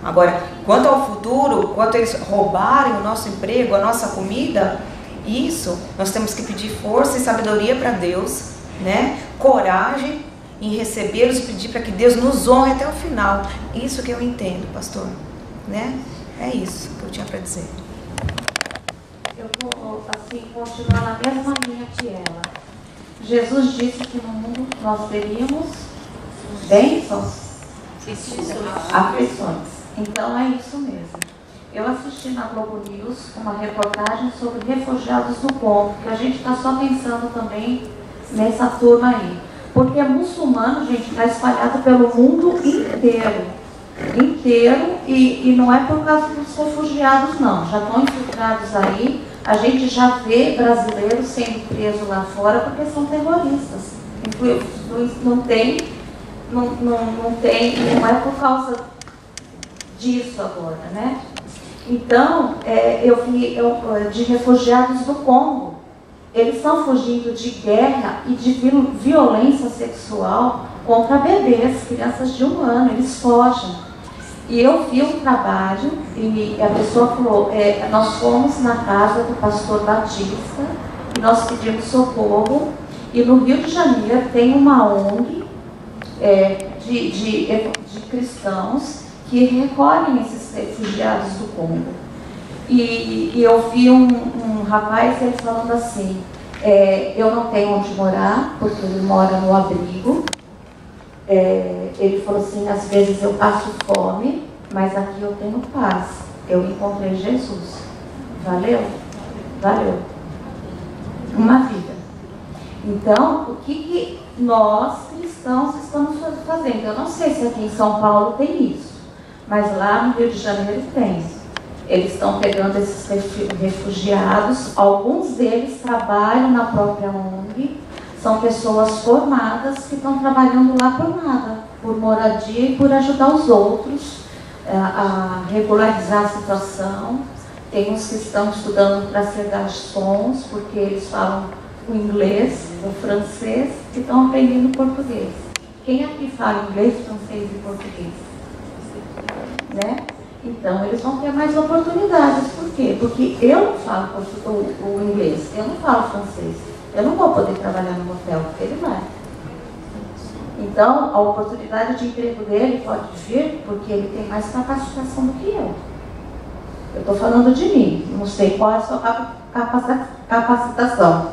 Agora, quanto ao futuro, quanto eles roubarem o nosso emprego, a nossa comida, isso nós temos que pedir força e sabedoria para Deus, né? Coragem em recebê-los e pedir para que Deus nos honre até o final. Isso que eu entendo, pastor, né? É isso que eu tinha para dizer. Eu vou, assim, continuar na mesma linha que ela. Jesus disse que no mundo nós teríamos bênçãos, aflições. Então é isso mesmo. Eu assisti na Globo News uma reportagem sobre refugiados do Congo, que a gente está só pensando também nessa turma aí. Porque muçulmano, gente, está espalhado pelo mundo inteiro. E não é por causa dos refugiados, não. Já estão infiltrados aí. A gente já vê brasileiros sendo presos lá fora porque são terroristas. Não é por causa disso agora, né? Então, eu vi de refugiados do Congo. Eles estão fugindo de guerra e de violência sexual contra bebês, crianças de 1 ano. Eles fogem. E eu vi um trabalho e a pessoa falou, nós fomos na casa do pastor Batista e nós pedimos socorro. E no Rio de Janeiro tem uma ONG de cristãos que recolhem esses refugiados do Congo. E eu vi um rapaz ele falando assim, eu não tenho onde morar, porque ele mora no abrigo. Ele falou assim, às vezes eu passo fome, mas aqui eu tenho paz. Eu encontrei Jesus. Valeu? Valeu. Uma vida. Então, o que nós cristãos estamos fazendo. Eu não sei se aqui em São Paulo tem isso, mas lá no Rio de Janeiro tem. Eles estão pegando esses refugiados, alguns deles trabalham na própria ONG, são pessoas formadas que estão trabalhando lá por nada, por moradia e por ajudar os outros a regularizar a situação. Tem uns que estão estudando para ser garçons, porque eles falam o inglês, o francês, e estão aprendendo português. Quem aqui fala inglês, francês e português? Né? Então, eles vão ter mais oportunidades. Por quê? Porque eu não falo o inglês, eu não falo francês. Eu não vou poder trabalhar no hotel, ele vai. Então, a oportunidade de emprego dele pode vir porque ele tem mais capacitação do que eu. Eu estou falando de mim, não sei qual é a sua capacitação.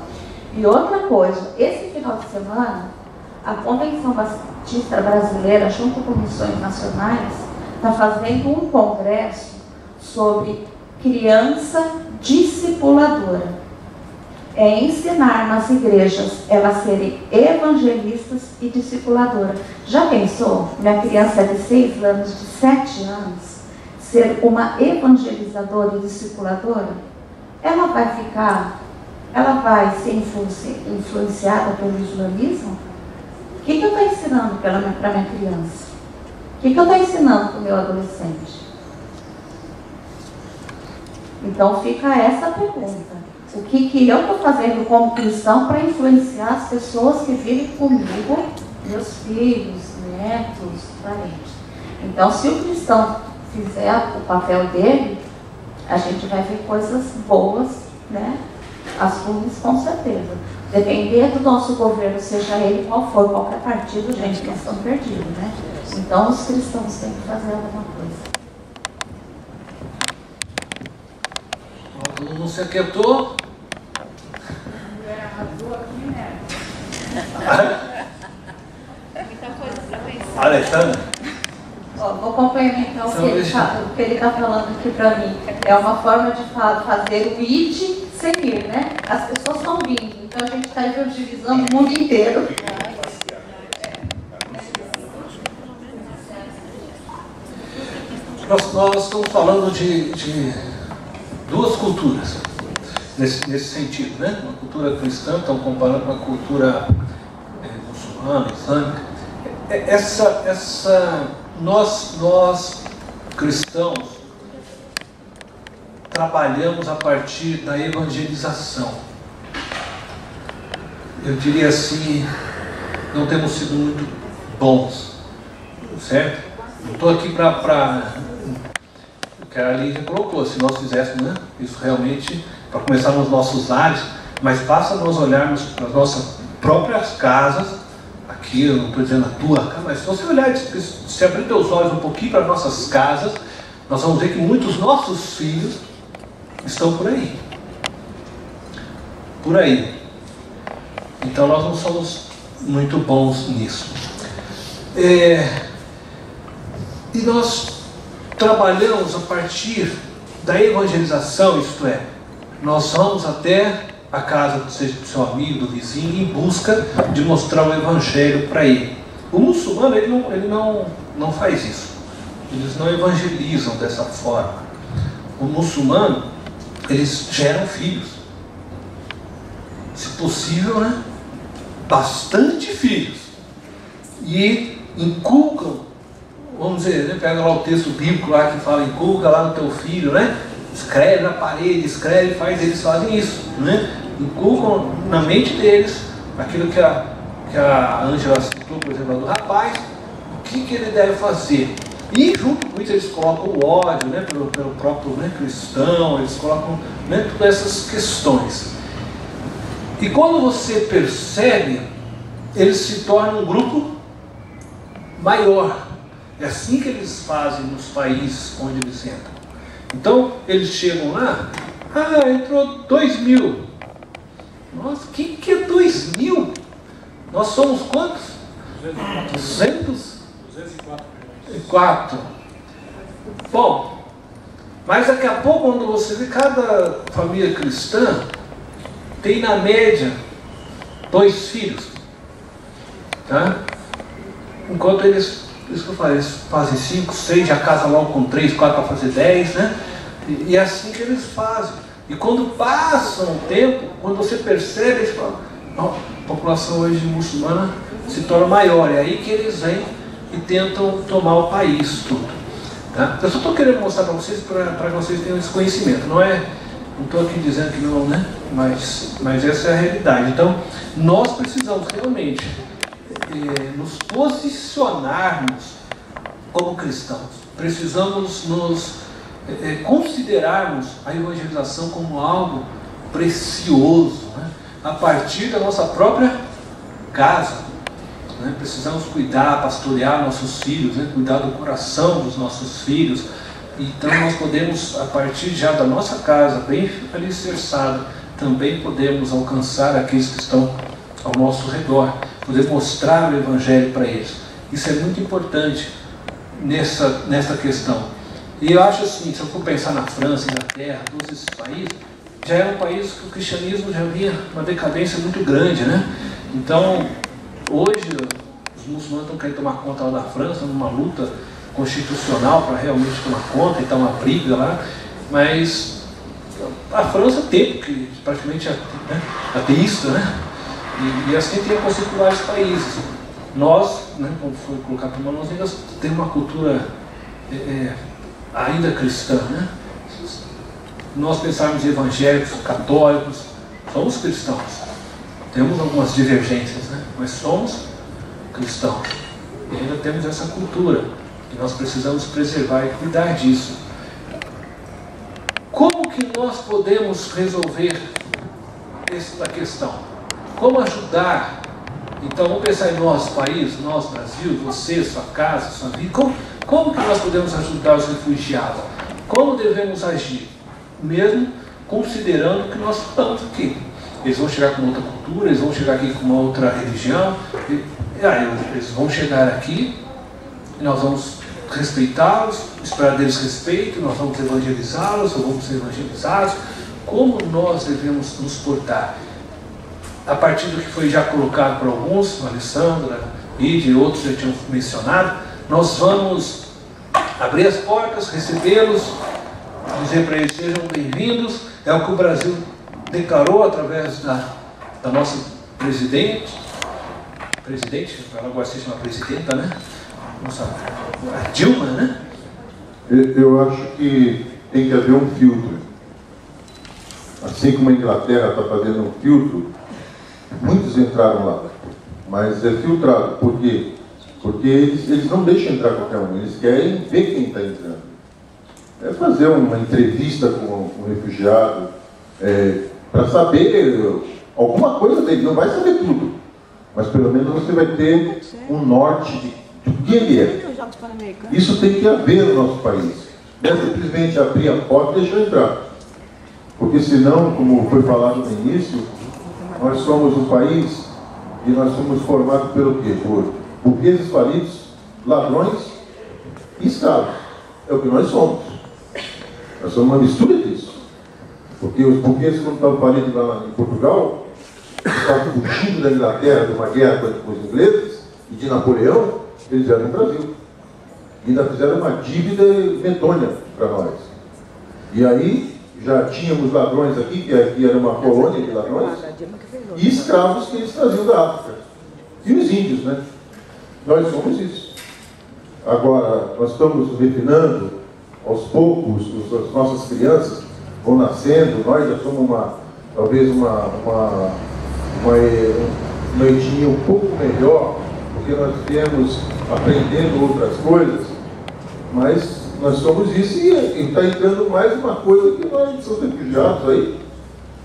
E outra coisa, esse final de semana, a Convenção Batista Brasileira, junto com missões nacionais, está fazendo um congresso sobre criança discipuladora. É ensinar nas igrejas elas serem evangelistas e discipuladoras. Já pensou? Minha criança é de 6 anos, de 7 anos, ser uma evangelizadora e discipuladora? Ela vai ser influenciada pelo islamismo? O que eu estou ensinando para minha criança? O que eu estou ensinando para o meu adolescente? Então fica essa pergunta. O que eu estou fazendo como cristão para influenciar as pessoas que vivem comigo, meus filhos, netos, parentes? Então, se o cristão fizer o papel dele, a gente vai ver coisas boas, né? As ruins, com certeza. Depender do nosso governo, seja ele qual for, qualquer partido, gente, nós estamos perdidos, né? Então, os cristãos têm que fazer alguma coisa. Não se aquietou? Muita coisa para pensar. Alexandre? Vou complementar o que ele está falando aqui para mim. É uma forma de fazer o id sem ir, né? As pessoas estão vindo, então a gente está evangelizando o mundo inteiro. Nós estamos falando de duas culturas, nesse sentido, né? Uma cultura cristã, estamos comparando com a cultura muçulmana, islâmica. Nós cristãos trabalhamos a partir da evangelização. Eu diria assim, não temos sido muito bons, certo? Não estou aqui para o que a Lígia colocou, se nós fizéssemos, né, isso realmente, para começar nos nossos lares, mas basta nós olharmos para as nossas próprias casas, aqui eu não estou dizendo a tua casa, mas se você olhar, se abrir teus olhos um pouquinho para nossas casas, nós vamos ver que muitos nossos filhos estão por aí. Por aí. Então nós não somos muito bons nisso. E nós trabalhamos a partir da evangelização, isto é, nós vamos até a casa do seu amigo, do vizinho, em busca de mostrar o evangelho para ele. O muçulmano, ele não faz isso. Eles não evangelizam dessa forma. O muçulmano, eles geram filhos. Se possível, né? Bastante filhos. E inculcam, vamos dizer, né? Pega lá o texto bíblico lá que fala, inculca lá no teu filho, né? Escreve na parede, escreve, faz, eles fazem isso, né? Inculcam na mente deles aquilo que a Ângela citou, por exemplo, do rapaz, o que ele deve fazer. E junto com isso eles colocam o ódio, né, pelo próprio, né, cristão, eles colocam, né, todas essas questões. E quando você percebe, eles se tornam um grupo maior. É assim que eles fazem nos países onde eles entram. Então, eles chegam lá, entrou 2.000. Nossa, o que é 2.000? Nós somos quantos? 204. Bom, mas daqui a pouco, quando você vê, cada família cristã tem na média 2 filhos. Tá? Enquanto eles, isso que eu falei, eles fazem 5, 6, já casam logo com 3, 4 para fazer 10, né? E é assim que eles fazem. E quando passa um tempo, quando você percebe, eles falam, a população hoje muçulmana se torna maior. É aí que eles vêm e tentam tomar o país tudo. Tá? Eu só estou querendo mostrar para vocês, para que vocês tenham esse conhecimento. Não estou aqui dizendo que não, né? Mas essa é a realidade. Então, nós precisamos realmente nos posicionarmos como cristãos. Precisamos nos considerarmos a evangelização como algo precioso, né? A partir da nossa própria casa, né? Precisamos cuidar, pastorear nossos filhos, né? Cuidar do coração dos nossos filhos. Então nós podemos, a partir já da nossa casa, bem alicerçada, também podemos alcançar aqueles que estão ao nosso redor, poder mostrar o Evangelho para eles. Isso é muito importante nessa questão. E eu acho assim, se eu for pensar na França, Inglaterra, todos esses países, já era um país que o cristianismo já havia uma decadência muito grande, né? Então, hoje, os muçulmanos estão querendo tomar conta lá da França, numa luta constitucional para realmente tomar conta, e está uma briga lá, mas a França tem, porque praticamente é ateísta, né? E assim tem acontecido vários países. Nós, né, como foi colocado por nós ainda temos uma cultura ainda cristã, né? Nós pensarmos em evangélicos, católicos, somos cristãos. Temos algumas divergências, né? Mas somos cristãos. E ainda temos essa cultura, que nós precisamos preservar e cuidar disso. Como que nós podemos resolver esta questão? Como ajudar? Então vamos pensar em nosso país, nosso Brasil, você, sua casa, sua vida. Como que nós podemos ajudar os refugiados? Como devemos agir? Mesmo considerando que nós estamos aqui. Eles vão chegar com outra cultura, eles vão chegar aqui com uma outra religião. Eles vão chegar aqui e nós vamos respeitá-los, esperar deles respeito, nós vamos evangelizá-los, ou vamos ser evangelizados. Como nós devemos nos portar? A partir do que foi já colocado por alguns, a Alessandra, e outros já tinham mencionado, nós vamos abrir as portas, recebê-los, dizer para eles sejam bem-vindos. É o que o Brasil declarou através da nossa presidente, ela gosta de ser uma presidenta, né? Nossa, a Dilma, né? Eu acho que tem que haver um filtro. Assim como a Inglaterra está fazendo um filtro, muitos entraram lá, mas é filtrado. Por quê? Porque eles não deixam entrar qualquer um, eles querem ver quem está entrando. É fazer uma entrevista com um refugiado, para saber alguma coisa dele, não vai saber tudo, mas pelo menos você vai ter um norte de quem ele é. Isso tem que haver no nosso país. Não é simplesmente abrir a porta e deixar entrar. Porque senão, como foi falado no início, nós somos um país e nós somos formados pelo quê? Por burgueses falidos, ladrões e escravos. É o que nós somos. Nós somos uma mistura disso. Porque os burgueses, quando estavam falidos lá em Portugal, estavam fugindo da Inglaterra de uma guerra com os ingleses e de Napoleão, eles vieram no Brasil. E ainda fizeram uma dívida medonha para nós. E aí já tínhamos ladrões aqui, que aqui era uma colônia de ladrões, e escravos que eles traziam da África. E os índios, né? Nós somos isso. Agora, nós estamos refinando, aos poucos, as nossas crianças vão nascendo, nós já somos talvez uma etnia um pouco melhor, porque nós viemos aprendendo outras coisas, mas nós somos isso e está entrando mais uma coisa que nós somos refugiados aí.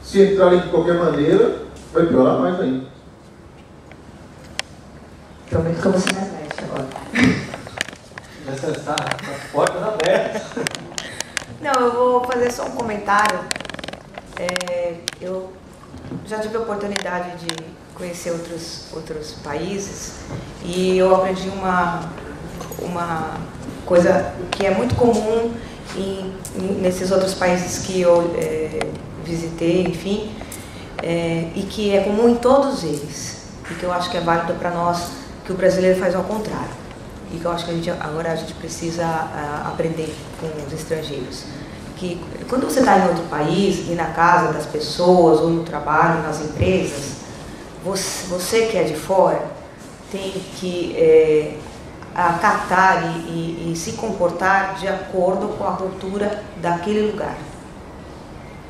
Se entrarem de qualquer maneira, vai piorar mais ainda. Prometo que eu vou ser mais leve agora. Essa está as portas abertas. Não, eu vou fazer só um comentário. Eu já tive a oportunidade de conhecer outros países e eu aprendi uma coisa que é muito comum nesses outros países que eu visitei, enfim, e que é comum em todos eles, e que eu acho que é válido para nós que o brasileiro faz ao contrário. E que eu acho que agora a gente precisa aprender com os estrangeiros. Que quando você está em outro país, e na casa das pessoas, ou no trabalho, nas empresas, você que é de fora tem que acatar e se comportar de acordo com a cultura daquele lugar,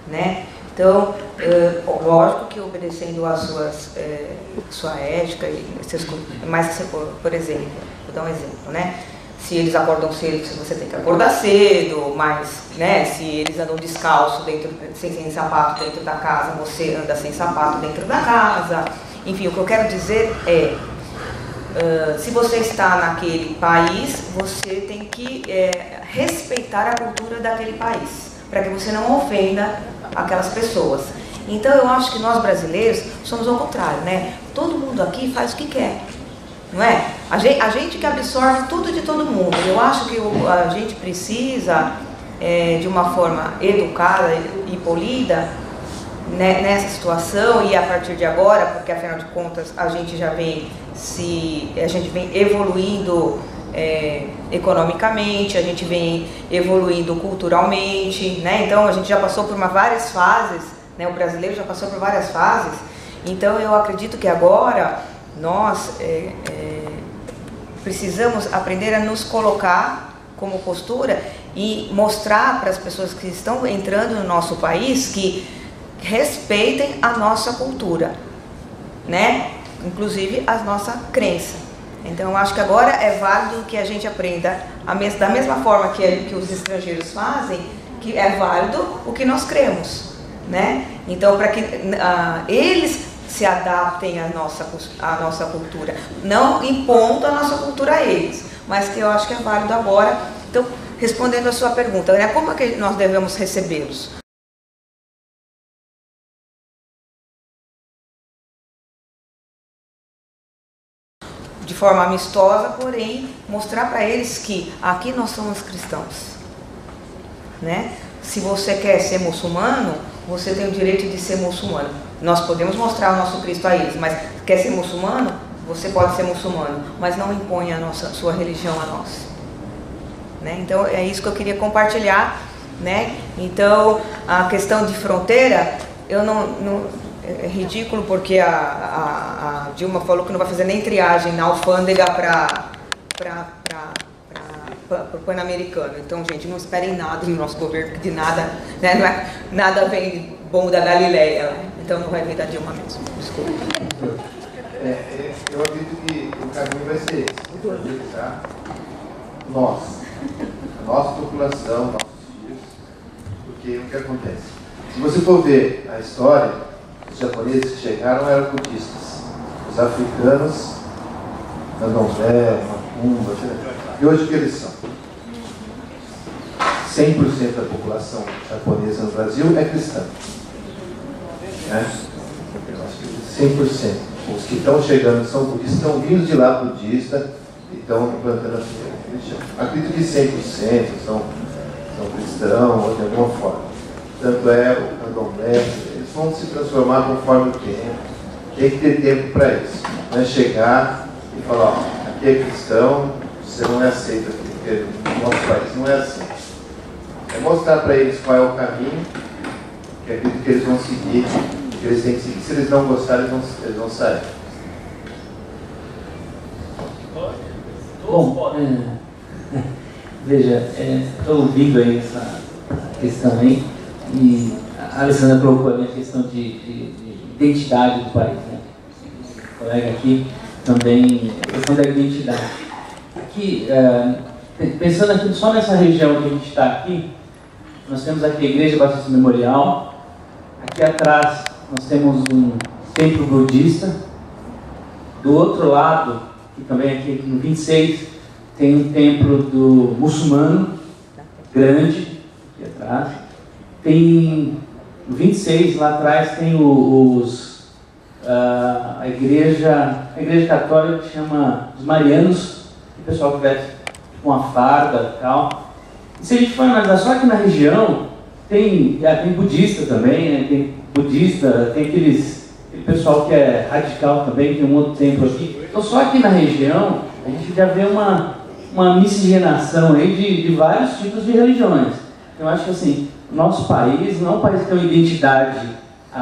né? Então, lógico que obedecendo a sua ética, mas, por exemplo, vou dar um exemplo, né? Se eles acordam cedo, você tem que acordar cedo, mas, né, se eles andam descalço, sem sapato dentro da casa, você anda sem sapato dentro da casa. Enfim, o que eu quero dizer é, se você está naquele país, você tem que respeitar a cultura daquele país, para que você não ofenda aquelas pessoas. Então eu acho que nós brasileiros somos ao contrário, né? Todo mundo aqui faz o que quer, não é? A gente que absorve tudo de todo mundo. Eu acho que a gente precisa, de uma forma educada e polida, né, nessa situação, e a partir de agora, porque afinal de contas a gente já vem evoluindo economicamente, a gente vem evoluindo culturalmente, né? Então a gente já passou por várias fases, né? O brasileiro já passou por várias fases. Então eu acredito que agora nós precisamos aprender a nos colocar como postura e mostrar para as pessoas que estão entrando no nosso país que respeitem a nossa cultura, né? Inclusive a nossa crença. Então eu acho que agora é válido que a gente aprenda da mesma forma que os estrangeiros fazem, que é válido o que nós cremos, né? Então para que eles se adaptem à nossa cultura, não impondo a nossa cultura a eles, mas que eu acho que é válido agora. Então, respondendo a sua pergunta, né, como é que nós devemos recebê-los? De forma amistosa, porém, mostrar para eles que aqui nós somos cristãos, né? Se você quer ser muçulmano, você tem o direito de ser muçulmano. Nós podemos mostrar o nosso Cristo a eles, mas quer ser muçulmano? Você pode ser muçulmano, mas não impõe sua religião a nós, né? Então é isso que eu queria compartilhar, né? Então a questão de fronteira, eu é ridículo porque a Dilma falou que não vai fazer nem triagem na alfândega para o Pan-Americano. Então, gente, não esperem nada do nosso governo, porque de nada, né, nada vem bom da Galileia. Então não vai vir da Dilma mesmo. Desculpa. Eu acredito que o caminho vai ser esse. Tá? A nossa população, nossos filhos, porque o que acontece? Se você for ver a história, os japoneses que chegaram eram budistas. Os africanos, candomblé, macumba, e hoje o que eles são? 100% da população japonesa no Brasil é cristã. Né? 100%. Os que estão chegando são budistas, estão vindo de lá budista e estão implantando a sua religião. Acredito que 100% são cristãos ou de alguma forma. Tanto é o candomblé, eles vão se transformar conforme o tempo. Tem que ter tempo para isso. Não é chegar e falar, ó, aqui é cristão, você não é aceito aqui, porque no nosso país não é assim. É mostrar para eles qual é o caminho, que acredito que eles vão seguir, que eles têm que seguir. Se eles não gostarem, eles vão sair. Bom, veja, estou ouvindo aí essa questão aí, e a Alessandra colocou ali a questão de identidade do país, né? O colega aqui também, a questão da identidade. Aqui, pensando aqui só nessa região que a gente está aqui, nós temos aqui a Igreja Batista Memorial, aqui atrás nós temos um templo budista, do outro lado, que também aqui no 26, tem um templo do muçulmano, grande, aqui atrás. Tem no 26, lá atrás, tem a igreja católica que chama os Marianos, que o pessoal que veste com a farda e tal. E se a gente for analisar só aqui na região, tem budista também, né? Tem budista, tem aqueles o pessoal que é radical também, tem um outro templo aqui. Então só aqui na região a gente já vê uma miscigenação aí de vários tipos de religiões. Eu acho que assim, nosso país não é um país que tem uma identidade,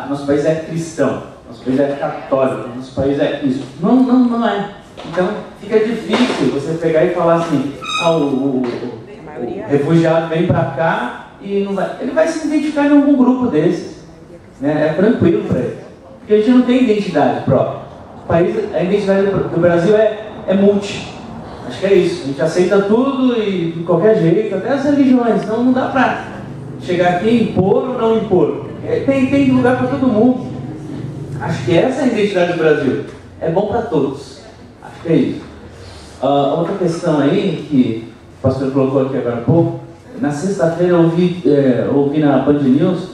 nosso país é cristão, nosso país é católico, nosso país é isso. Não é. Então fica difícil você pegar e falar assim, o refugiado vem para cá e não vai. Ele vai se identificar em algum grupo desses. Né? É tranquilo para ele. Porque a gente não tem identidade própria. A identidade do Brasil é multi. Acho que é isso. A gente aceita tudo e de qualquer jeito, até as religiões. Então não dá para chegar aqui e impor ou não impor. Tem lugar para todo mundo. Acho que essa é a identidade do Brasil. É bom para todos. Acho que é isso. Outra questão aí, que o pastor colocou aqui agora há pouco. Na sexta-feira eu ouvi na Band News,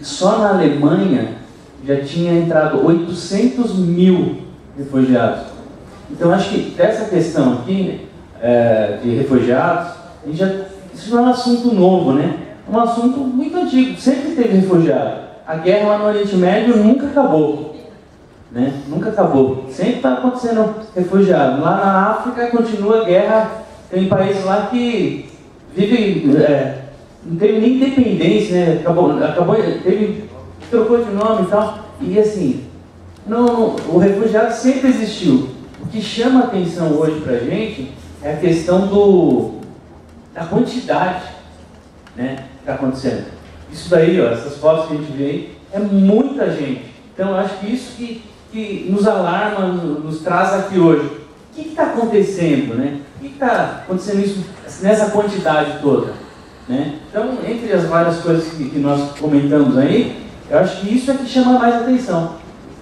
só na Alemanha já tinha entrado 800 mil refugiados. Então acho que dessa questão aqui de refugiados, isso não é um assunto novo, né? É um assunto muito antigo, sempre teve refugiado. A guerra lá no Oriente Médio nunca acabou, né? Nunca acabou, sempre está acontecendo refugiado. Lá na África continua a guerra, tem países lá que vivem, não teve nem independência, né? Trocou de nome e tal. E assim, o refugiado sempre existiu. O que chama a atenção hoje pra gente é a questão da quantidade, né, que está acontecendo. Isso daí, ó, essas fotos que a gente vê aí, é muita gente. Então eu acho que isso que nos alarma, nos traz aqui hoje. O que está acontecendo, né? O que está acontecendo isso nessa quantidade toda? Né? Então, entre as várias coisas que nós comentamos aí, eu acho que isso é que chama mais atenção.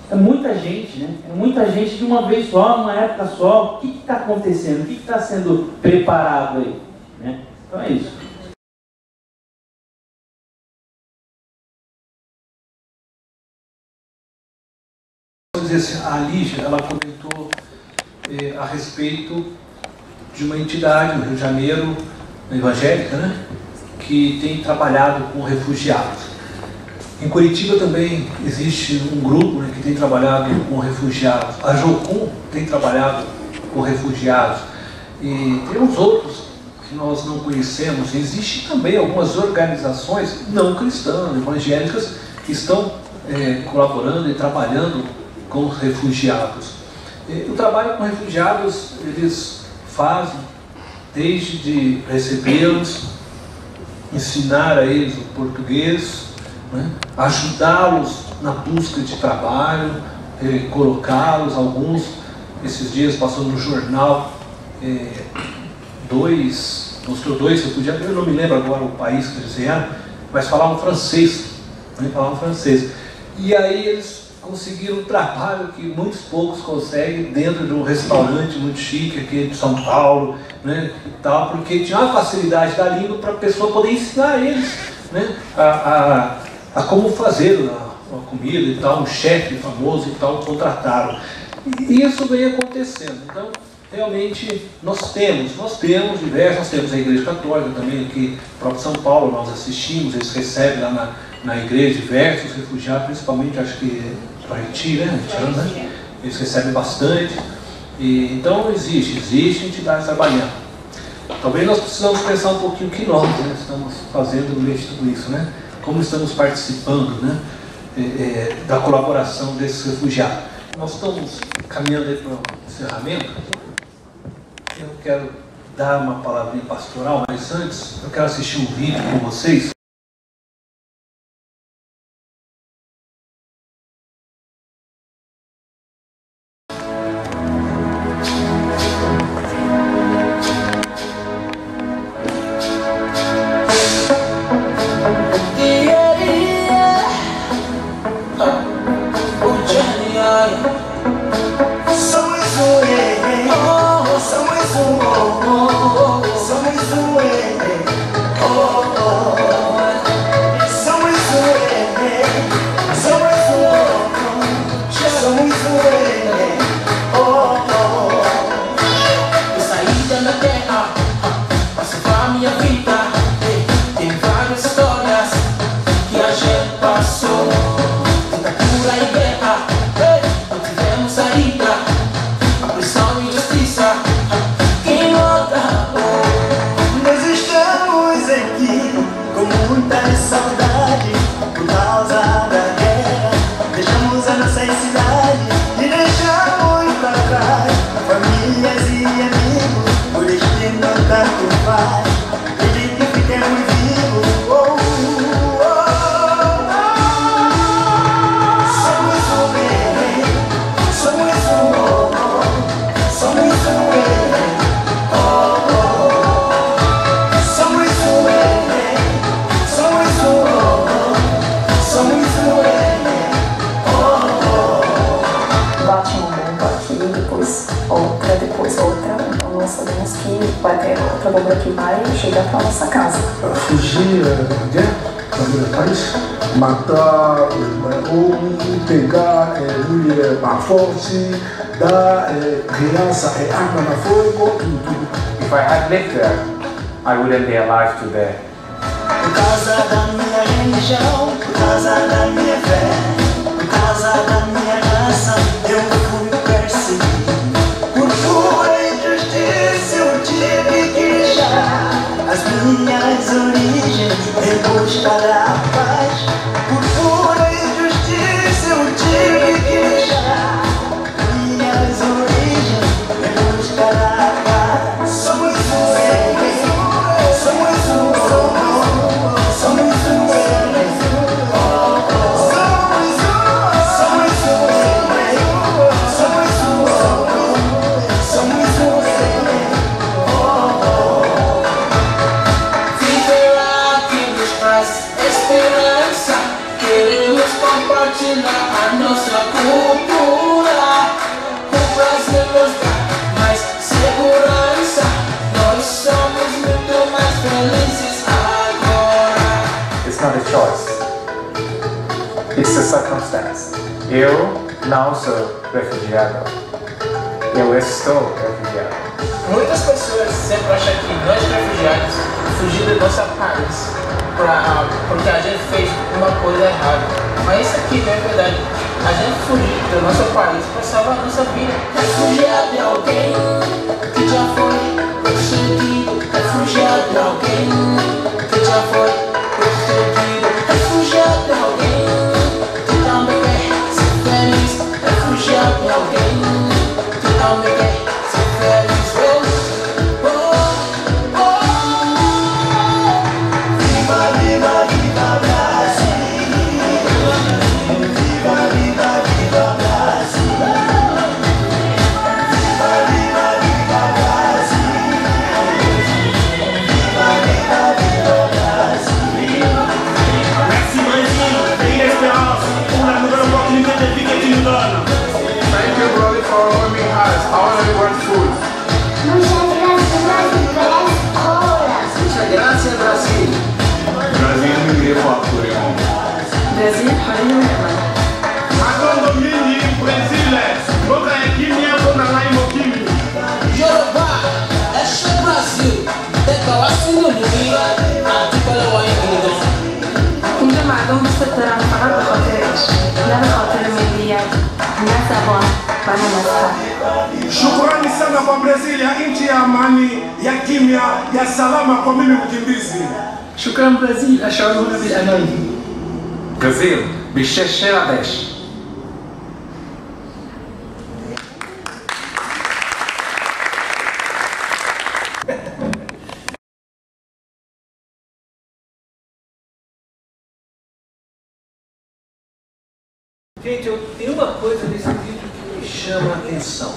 É muita gente, né? É muita gente de uma vez só, numa época só. O que está acontecendo? O que está sendo preparado aí? Né? Então é isso. A Lígia, ela comentou a respeito de uma entidade no Rio de Janeiro, evangélica, né, que tem trabalhado com refugiados. Em Curitiba também existe um grupo, né, que tem trabalhado com refugiados. A Jocum tem trabalhado com refugiados. E tem uns outros que nós não conhecemos. Existem também algumas organizações não cristãs, evangélicas, que estão colaborando e trabalhando com refugiados. O trabalho com refugiados eles fazem desde de recebê-los, ensinar a eles o português, né? Ajudá-los na busca de trabalho, colocá-los, alguns, esses dias passou no jornal, mostrou dois refugiados, eu não me lembro agora o país que eles eram, mas falavam francês, né? Falavam francês. E aí eles conseguiram um trabalho que muitos poucos conseguem dentro de um restaurante muito chique aqui de São Paulo, né, e tal, porque tinha uma facilidade da língua para a pessoa poder ensinar eles, né, a como fazer a comida e tal, um chefe famoso e tal, contrataram. E isso vem acontecendo. Então, realmente, nós temos diversos, nós temos a Igreja Católica também aqui, o próprio São Paulo, nós assistimos, eles recebem lá na igreja diversos refugiados, principalmente, acho que para Haiti, né? Eles recebem bastante. Então existe entidades trabalhando. Talvez nós precisamos pensar um pouquinho o que nós, né, estamos fazendo no meio de tudo isso, né? Como estamos participando, né, da colaboração desses refugiados. Nós estamos caminhando aí para o encerramento. Eu quero dar uma palavrinha pastoral, mas antes eu quero assistir um vídeo com vocês. Tem várias histórias que a gente passou, tanta cura e guerra. outra abóbora que vai chegar para nossa casa. Fugir da guerra, do país, matar ou pegar mulher má forte, dar criança arma na fogo, tudo. If I had lived there, I wouldn't be alive today. Por causa da minha religião, por causa da minha fé, por causa da minha raça, eu fui perseguido. Por pura injustiça eu tive que deixar as minhas origens em busca da paz. Por pura injustiça eu tive que deixar minhas origens em busca da paz. Somos a nossa cultura, o Brasil nos dá mais segurança. Nós somos muito mais felizes agora. It's not a choice. It's a circumstance. Eu não sou refugiado. Eu estou refugiado. Muitas pessoas sempre acham que nós refugiados fugimos do nosso país porque a gente fez uma coisa errada. Mas isso aqui não é verdade. A gente fugiu do nosso país para salvar a nossa vida. Refugiado é alguém que já foi perseguido. Refugiado é alguém que já foi perseguido. Refugiado é alguém que também quer ser feliz. Refugiado é alguém que também quer ser feliz. Viva, viva, viva Brasil. Viva, viva, viva Brasil. Viva, viva, viva Brasil. Viva, viva, viva Brasil. Merci Brésil, pays d'espérance, pour la nouvelle opportunité de vie que tu nous donnes. Thank you, brother, for warming us. I want to want food. Muchas gracias, Brasil. Brasil me levou a Coreia. Brasil, Brasil. Quando mimi Brasil, boca é Kimia, boca lá em Mokimi. Yoruba, é show Brasil. Declaração do dia, a tipo ela vai em كنت معدوم بالسترة فقط بخاطرش لا بخاطر المليات الناس أبغى فأنا مسحة. Shukrani sana kwa Brasilia, nchi ya amani, ya kimya, ya salama kwa mimi mkimbizi. شكرا برازيل أشعر هنا بالأمان. Brasil, بشاشة عداش. Gente, eu tenho uma coisa nesse vídeo que me chama a atenção.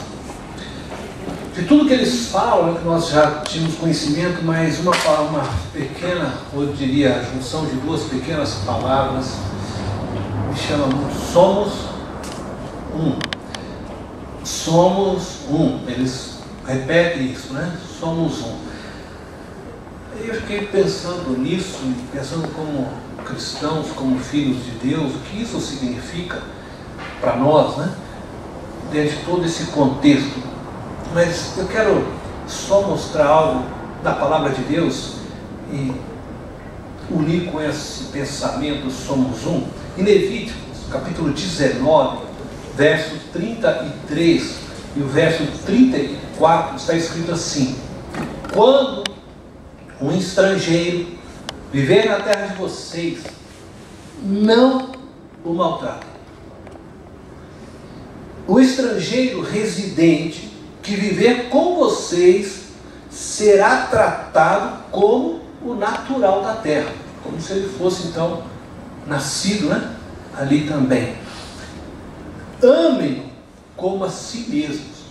De tudo que eles falam, que nós já tínhamos conhecimento, mas uma pequena, ou eu diria, a junção de duas pequenas palavras me chama muito. Somos um. Somos um. Eles repetem isso, né? Somos um. Eu fiquei pensando nisso, pensando como cristãos, como filhos de Deus, o que isso significa para nós, né? Dentro de todo esse contexto. Mas eu quero só mostrar algo da palavra de Deus e unir com esse pensamento somos um. Em Levíticos, capítulo 19, verso 33 e o verso 34 está escrito assim: quando um estrangeiro viver na terra de vocês, não o maltratem. O estrangeiro residente que viver com vocês será tratado como o natural da terra, como se ele fosse então nascido, né? Ali também. Amem como a si mesmos,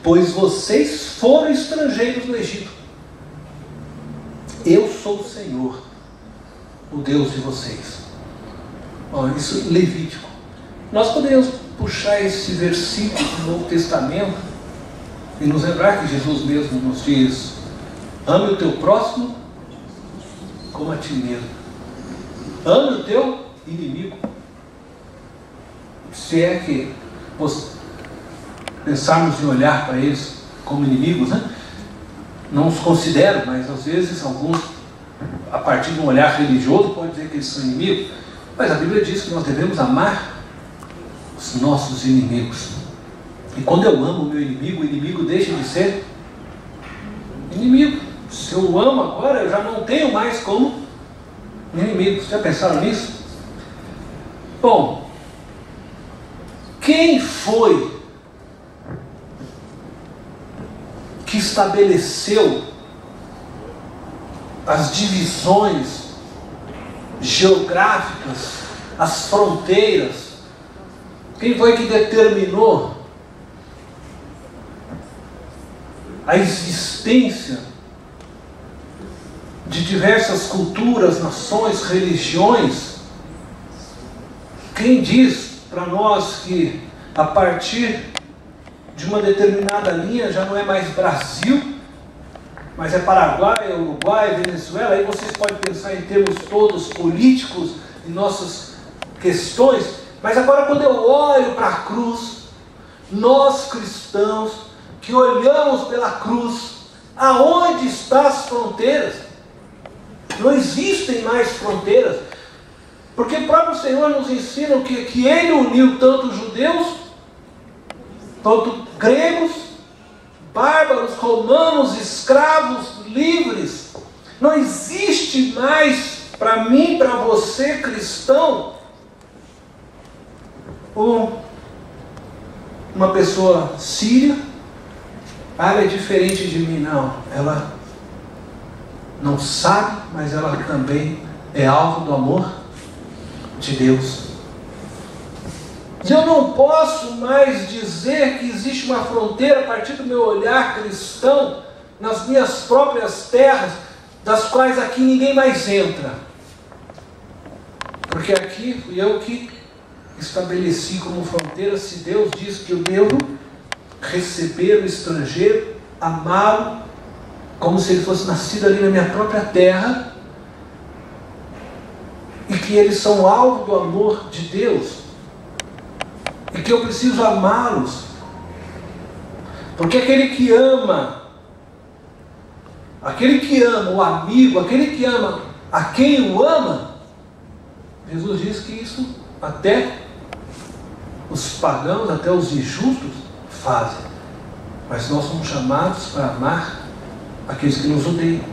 pois vocês foram estrangeiros no Egito. Eu sou o Senhor, o Deus de vocês. Isso é Levítico. Nós podemos puxar esse versículo do Novo Testamento e nos lembrar que Jesus mesmo nos diz Ame o teu próximo como a ti mesmo. Ame o teu inimigo. Se é que pensarmos em olhar para eles como inimigos, né? Não os considero, mas às vezes alguns, a partir de um olhar religioso, pode dizer que eles são inimigos. Mas a Bíblia diz que nós devemos amar os nossos inimigos. E quando eu amo o meu inimigo, o inimigo deixa de ser inimigo. Se eu amo agora, eu já não tenho mais como inimigo. Vocês já pensaram nisso? Bom, quem foi que estabeleceu as divisões geográficas, as fronteiras? Quem foi que determinou a existência de diversas culturas, nações, religiões? Quem diz para nós que a partir de uma determinada linha já não é mais Brasil, mas é Paraguai, Uruguai, Venezuela? Aí vocês podem pensar em termos todos políticos em nossas questões, mas agora quando eu olho para a cruz, nós cristãos que olhamos pela cruz, aonde estão as fronteiras? Não existem mais fronteiras, porque o próprio Senhor nos ensina que Ele uniu tanto judeus, tanto gregos, bárbaros, romanos, escravos, livres. Não existe mais para mim, para você, cristão, uma pessoa síria, ela é diferente de mim. Não, ela não sabe, mas ela também é alvo do amor de Deus. E eu não posso mais dizer que existe uma fronteira a partir do meu olhar cristão nas minhas próprias terras, das quais aqui ninguém mais entra. Porque aqui fui eu que estabeleci como fronteira. Se Deus diz que eu devo receber o estrangeiro, amá-lo, como se ele fosse nascido ali na minha própria terra, e que eles são alvo do amor de Deus, e que eu preciso amá-los, porque aquele que ama o amigo, aquele que ama a quem o ama, Jesus diz que isso até os pagãos, até os injustos fazem. Mas nós somos chamados para amar aqueles que nos odeiam.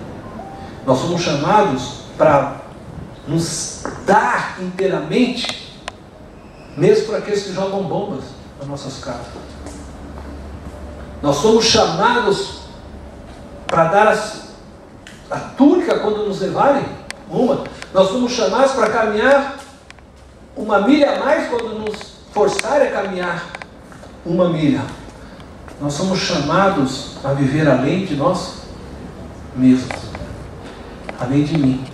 Nós somos chamados para nos dar inteiramente, mesmo para aqueles que jogam bombas nas nossas casas. Nós somos chamados para dar a túnica quando nos levarem uma. Nós somos chamados para caminhar uma milha a mais quando nos forçarem a caminhar uma milha. Nós somos chamados a viver além de nós mesmos, além de mim.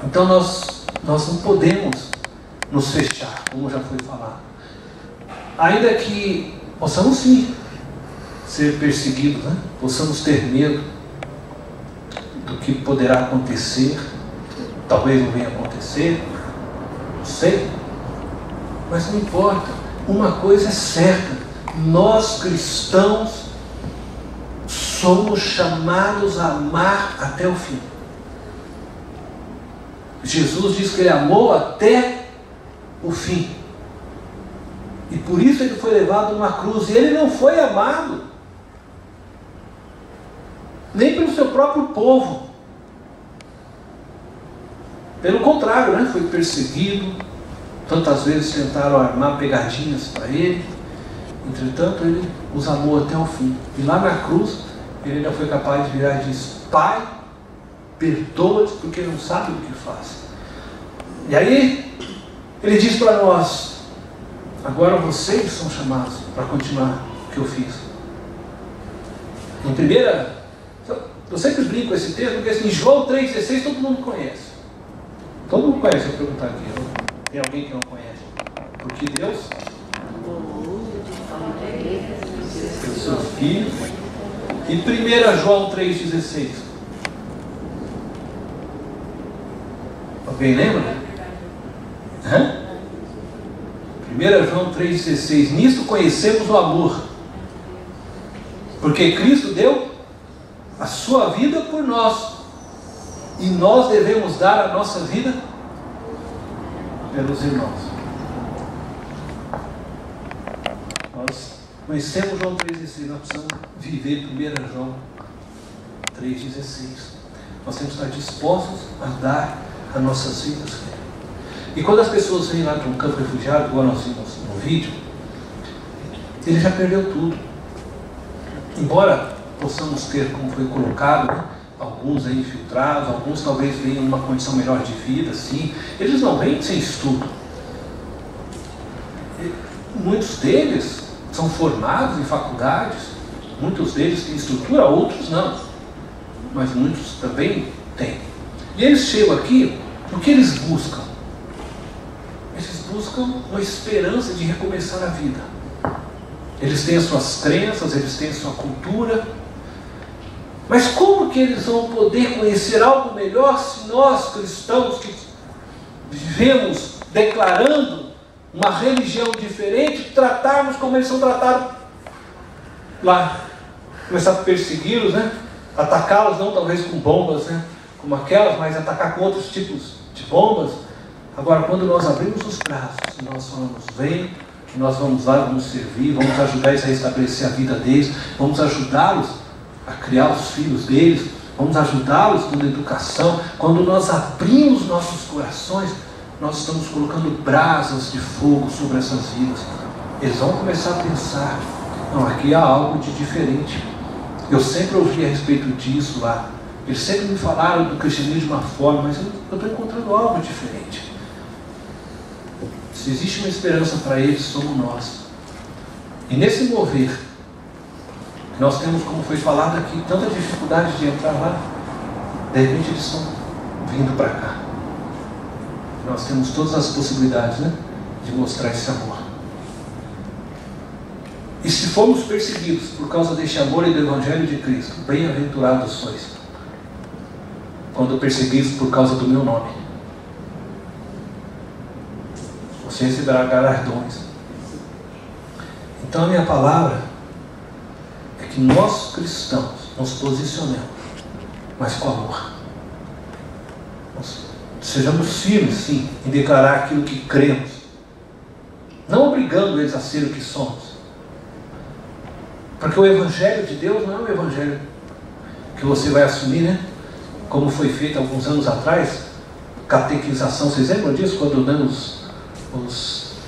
Então nós não podemos nos fechar, como já foi falado. Ainda que possamos sim ser perseguidos, né? Possamos ter medo do que poderá acontecer, talvez não venha acontecer, não sei, mas não importa. Uma coisa é certa: nós cristãos somos chamados a amar até o fim. Jesus diz que Ele amou até o fim, e por isso Ele foi levado numa cruz. E Ele não foi amado nem pelo seu próprio povo, pelo contrário, né? Foi perseguido, tantas vezes tentaram armar pegadinhas para Ele, entretanto Ele os amou até o fim. E lá na cruz Ele ainda foi capaz de virar e dizer: Pai, perdoa-te, porque não sabem o que fazem. E aí Ele diz para nós: agora vocês são chamados para continuar o que eu fiz. Em primeira, eu sempre brinco com esse texto, porque assim, João 3,16 todo mundo conhece. Todo mundo conhece, eu vou perguntar aqui. Tem alguém que não conhece? Porque Deus é o seu Filho. E 1 João 3,16. Alguém lembra? 1 João 3,16. Nisto conhecemos o amor, porque Cristo deu a sua vida por nós, e nós devemos dar a nossa vida pelos irmãos. Nós conhecemos João 3,16, nós precisamos viver 1 João 3,16. Nós temos que estar dispostos a dar as nossas vidas. E quando as pessoas vêm lá de um campo refugiado, igual nós vimos no vídeo, ele já perdeu tudo. Embora possamos ter, como foi colocado, né, alguns aí infiltrados, alguns talvez venham numa condição melhor de vida, sim, eles não vêm sem estudo. Muitos deles são formados em faculdades, muitos deles têm estrutura, outros não, mas muitos também têm. E eles chegam aqui, o que eles buscam? Eles buscam uma esperança de recomeçar a vida. Eles têm as suas crenças, eles têm a sua cultura, mas como que eles vão poder conhecer algo melhor se nós, cristãos, que vivemos declarando uma religião diferente, tratarmos como eles são tratados lá? Começar a persegui-los, né? Atacá-los não talvez com bombas, né, como aquelas, mas atacar com outros tipos de bombas. Agora, quando nós abrimos os braços, nós falamos, vem, nós vamos lá, vamos servir, vamos ajudar eles a restabelecer a vida deles, vamos ajudá-los a criar os filhos deles, vamos ajudá-los com a educação. Quando nós abrimos nossos corações, nós estamos colocando brasas de fogo sobre essas vidas. Eles vão começar a pensar, não, aqui há algo de diferente. Eu sempre ouvi a respeito disso lá. Eles sempre me falaram do cristianismo de uma forma, mas eu estou encontrando algo diferente. Se existe uma esperança para eles, somos nós. E nesse mover, nós temos, como foi falado aqui, tanta dificuldade de entrar lá, de repente eles estão vindo para cá. Nós temos todas as possibilidades, né, de mostrar esse amor. E se formos perseguidos por causa deste amor e do Evangelho de Cristo, bem-aventurados sois, quando perseguidos por causa do meu nome. Você receberá galardões. Então a minha palavra é que nós cristãos nos posicionemos, mas com amor. Nós sejamos firmes, sim, em declarar aquilo que cremos, não obrigando eles a ser o que somos. Porque o Evangelho de Deus não é um Evangelho que você vai assumir, né? Como foi feito alguns anos atrás, catequização. Vocês lembram disso? Quando damos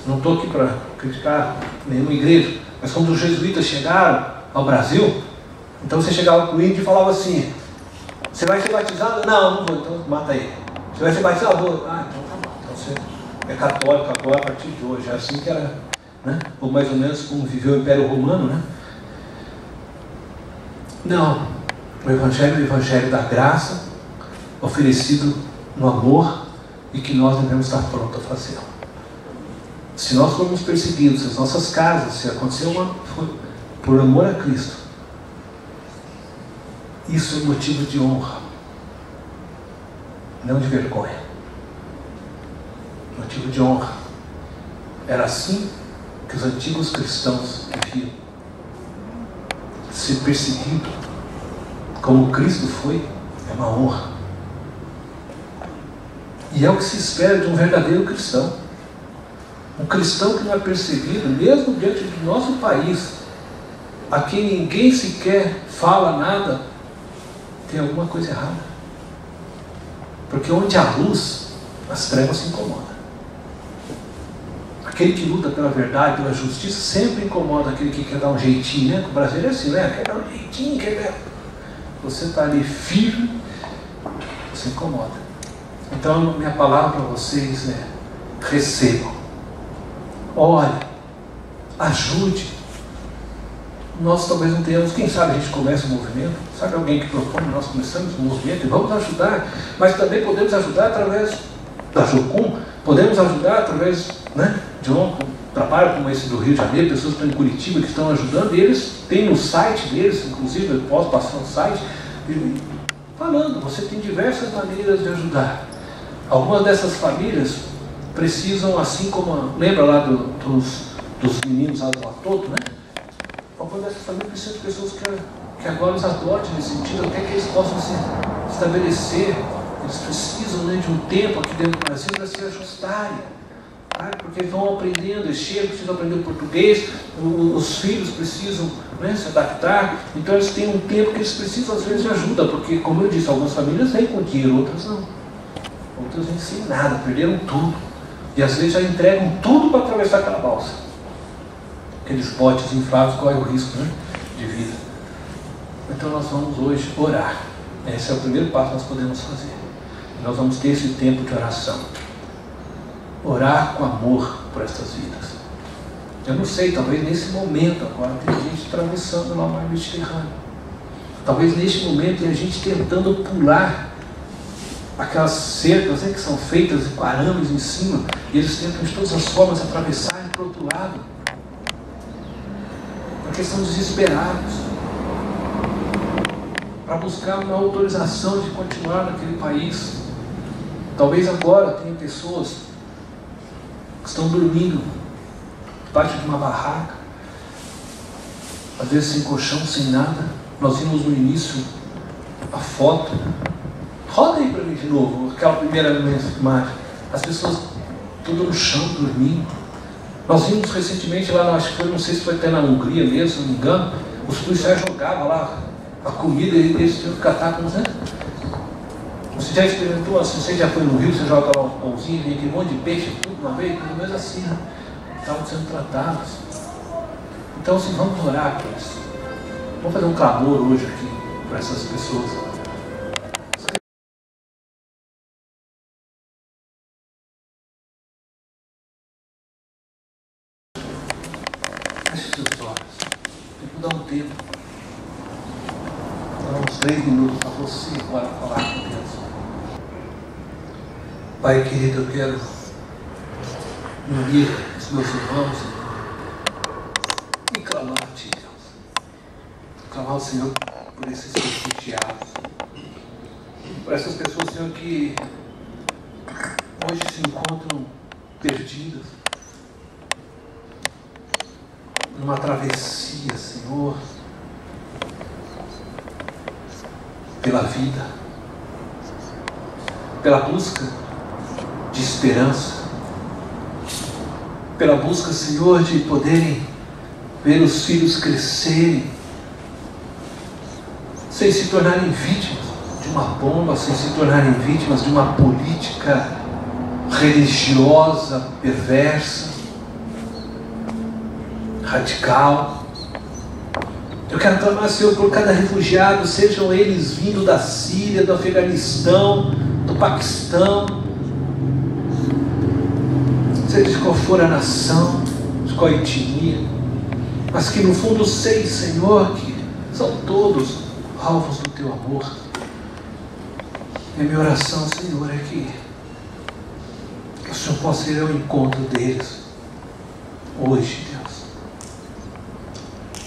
não estou aqui para criticar nenhuma igreja, mas quando os jesuítas chegaram ao Brasil, então você chegava com o índio e falava assim, você vai ser batizado? Não, não vou, então mata ele. Você vai ser batizado? Vou. Ah, então tá bom. Então você é católico agora a partir de hoje. É assim que era, né? Ou mais ou menos como viveu o Império Romano, né? Não, o Evangelho é o Evangelho da graça, oferecido no amor, e que nós devemos estar prontos a fazer. Se nós formos perseguidos, se as nossas casas, se acontecer por amor a Cristo, isso é motivo de honra, não de vergonha. Motivo de honra. Era assim que os antigos cristãos viviam. Ser perseguido como Cristo foi é uma honra. E é o que se espera de um verdadeiro cristão. Um cristão que não é perseguido, mesmo diante do nosso país, a quem ninguém sequer fala nada, tem alguma coisa errada. Porque onde há luz, as trevas se incomodam. Aquele que luta pela verdade, pela justiça, sempre incomoda aquele que quer dar um jeitinho, né? O brasileiro é assim, né? Quer dar um jeitinho, quer dar... Você está ali firme, você incomoda. Então, minha palavra para vocês é: recebam, ore, ajude. Nós talvez não tenhamos, quem sabe a gente começa um movimento, sabe alguém que propõe, nós começamos um movimento e vamos ajudar, mas também podemos ajudar através da Jocum, podemos ajudar através, né, de um trabalho como esse do Rio de Janeiro, pessoas que estão em Curitiba que estão ajudando, e eles têm no site deles, inclusive eu posso passar no site, falando, você tem diversas maneiras de ajudar. Algumas dessas famílias precisam, assim como, lembra lá dos meninos lá do Atoto, né? Algumas dessas famílias precisam de pessoas que agora os adotem nesse sentido, até que eles possam se estabelecer. Eles precisam, né, de um tempo aqui dentro do Brasil para se ajustarem, tá? Porque vão aprendendo, eles chegam, precisam aprender o português, os filhos precisam, né, se adaptar, então eles têm um tempo que eles precisam às vezes de ajuda, porque, como eu disse, algumas famílias vêm com dinheiro, outras não. Outras vêm sem nada, perderam tudo. E às vezes já entregam tudo para atravessar aquela balsa. Aqueles botes infláveis correm o risco, né, de vida. Então nós vamos hoje orar. Esse é o primeiro passo que nós podemos fazer. Nós vamos ter esse tempo de oração. Orar com amor por estas vidas. Eu não sei, talvez nesse momento agora tem gente atravessando lá o mar Mediterrâneo. Talvez neste momento tem a gente tentando pular aquelas cercas, né, que são feitas com arames em cima, e eles tentam de todas as formas atravessarem para o outro lado. Porque são desesperados. Para buscar uma autorização de continuar naquele país. Talvez agora tenha pessoas que estão dormindo debaixo de uma barraca, às vezes sem colchão, sem nada. Nós vimos no início a foto. Roda aí para mim de novo, aquela primeira imagem. As pessoas tudo no chão, dormindo. Nós vimos recentemente lá, acho que foi, não sei se foi até na Hungria mesmo, se não me engano, os policiais jogavam lá a comida e eles tinham que catar com, né? Você já experimentou assim? Você já foi no rio, você joga lá um pãozinho, vem aquele monte de peixe, tudo uma vez, pelo menos assim, né? Estavam sendo tratados. Então, assim, vamos orar por isso. Vamos fazer um clamor hoje aqui para essas pessoas. Feche seus olhos. Tem que dar um tempo. Uns 3 minutos para você agora falar com Deus. Pai querido, eu quero unir os meus irmãos e clamar a Ti, Deus. Clamar ao Senhor por esses refugiados, por essas pessoas, Senhor, que hoje se encontram perdidas numa travessia, Senhor, pela vida, pela busca de esperança, pela busca, Senhor, de poderem ver os filhos crescerem, sem se tornarem vítimas de uma bomba, sem se tornarem vítimas de uma política religiosa perversa, radical. Eu quero clamar, Senhor, por cada refugiado, sejam eles vindo da Síria, do Afeganistão, do Paquistão, seja de qual for a nação, de qual etnia, mas que no fundo sei, Senhor, que são todos alvos do Teu amor. E a minha oração, Senhor, é que o Senhor possa ir ao encontro deles hoje, Deus.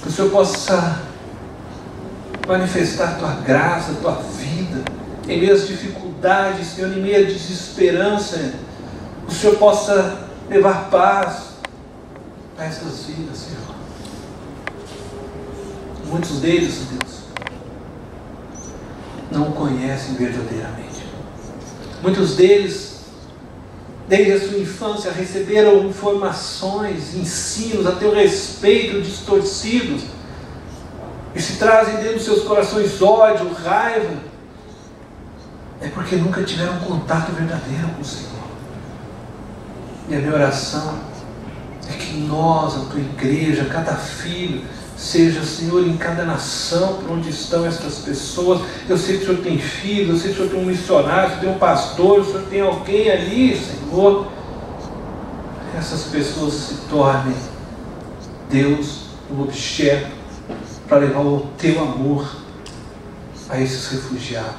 Que o Senhor possa manifestar a Tua graça, a Tua vida, em meio às dificuldades, Senhor, em meio à desesperança. O Senhor possa levar paz a essas vidas, Senhor. Muitos deles, Deus, não o conhecem verdadeiramente. Muitos deles, desde a sua infância, receberam informações, ensinos a teu respeito distorcidos, e se trazem dentro dos seus corações ódio, raiva, é porque nunca tiveram contato verdadeiro com o Senhor. E a minha oração é que nós, a Tua igreja, cada filho, seja, Senhor, em cada nação por onde estão estas pessoas. Eu sei que o Senhor tem filhos, eu sei que o Senhor tem um missionário, o Senhor tem um pastor, o Senhor tem alguém ali, Senhor. Que essas pessoas se tornem, Deus, um objeto para levar o Teu amor a esses refugiados.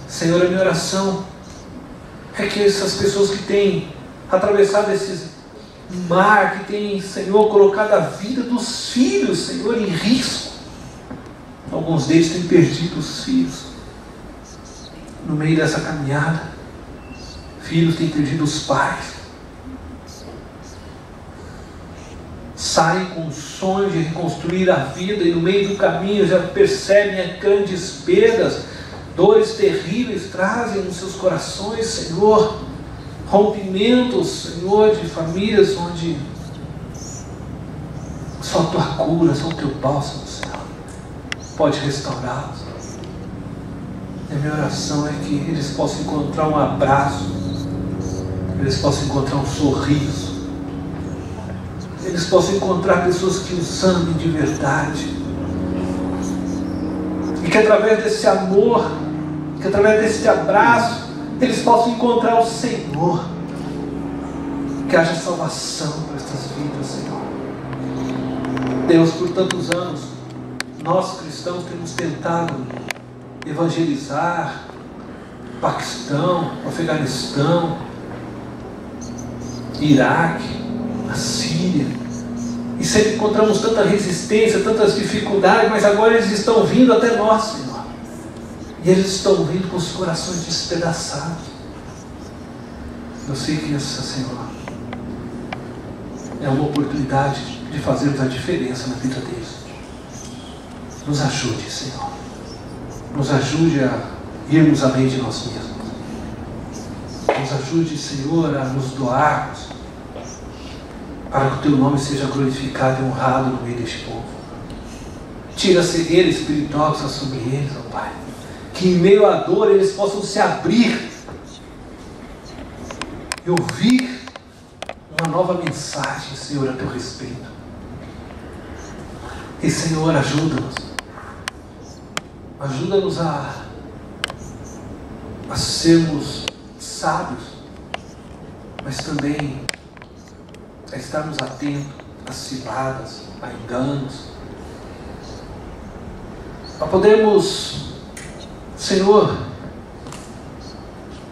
Senhor, a minha oração é que essas pessoas que têm atravessado esse mar, que têm, Senhor, colocado a vida dos filhos, Senhor, em risco. Alguns deles têm perdido os filhos. no meio dessa caminhada. Filhos têm perdido os pais. Saem com o sonho de reconstruir a vida e no meio do caminho já percebem grandes perdas, dores terríveis trazem nos seus corações, Senhor, rompimentos, Senhor, de famílias onde só a Tua cura, só o Teu bálsamo, Senhor, pode restaurá-los. E a minha oração é que eles possam encontrar um abraço, eles possam encontrar um sorriso, eles possam encontrar pessoas que os amem de verdade. E que através desse amor, que através desse abraço, eles possam encontrar o Senhor. Que haja salvação para estas vidas, Senhor. Deus, por tantos anos, nós cristãos temos tentado evangelizar Paquistão, Afeganistão, Iraque, a Síria, e sempre encontramos tanta resistência, tantas dificuldades, mas agora eles estão vindo até nós, Senhor, e eles estão vindo com os corações despedaçados. Eu sei que essa, Senhor, é uma oportunidade de fazermos a diferença na vida deles. Nos ajude, Senhor, nos ajude a irmos além de nós mesmos, nos ajude, Senhor, a nos doarmos, para que o Teu nome seja glorificado e honrado no meio deste povo. Tira a cegueira espiritual que está sobre eles, ó Pai. Que em meio à dor eles possam se abrir e ouvir uma nova mensagem, Senhor, a Teu respeito. E, Senhor, ajuda-nos. Ajuda-nos a sermos sábios, mas também a estarmos atentos às ciladas, a enganos, a podermos, Senhor,